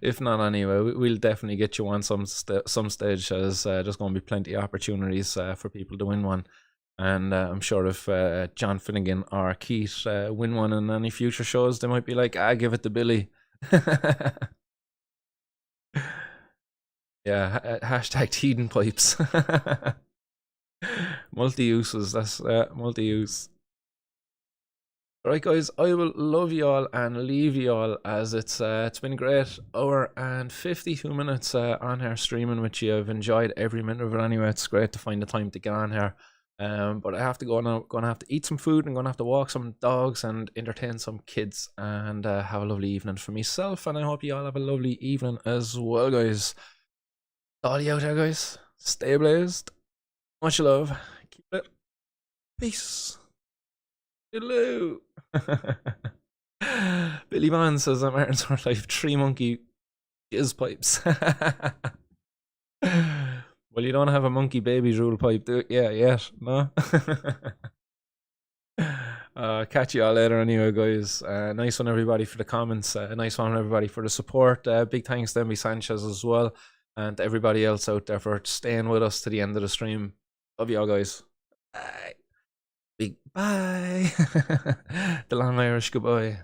If not, anyway, we'll definitely get you on some stage. As there's going to be plenty of opportunities for people to win one, and I'm sure if John Finnegan or Keith win one in any future shows, they might be like, give it to Billy. Yeah, hashtag teething pipes. Multi-uses, that's multi-use. Alright guys, I will love you all and leave you all, as it's been a great hour and 52 minutes on here streaming with you. I've enjoyed every minute of it anyway. It's great to find the time to get on here. But I have to go now. Gonna have to eat some food and gonna have to walk some dogs and entertain some kids and have a lovely evening for myself. And I hope you all have a lovely evening as well, guys. All you out there, guys. Stay blazed. Much love. Keep it. Peace. Hello. Billy Bond says that Martin's Heart Life 3 monkey jizz pipes. Well, you don't have a monkey baby drool pipe, do you? Yeah, yet. No? Catch you all later anyway, guys. Nice one, everybody, for the comments. Nice one, everybody, for the support. Big thanks to Emmy Sanchez as well. And to everybody else out there for staying with us to the end of the stream. Love you all, guys. Bye. Big bye. The long Irish goodbye.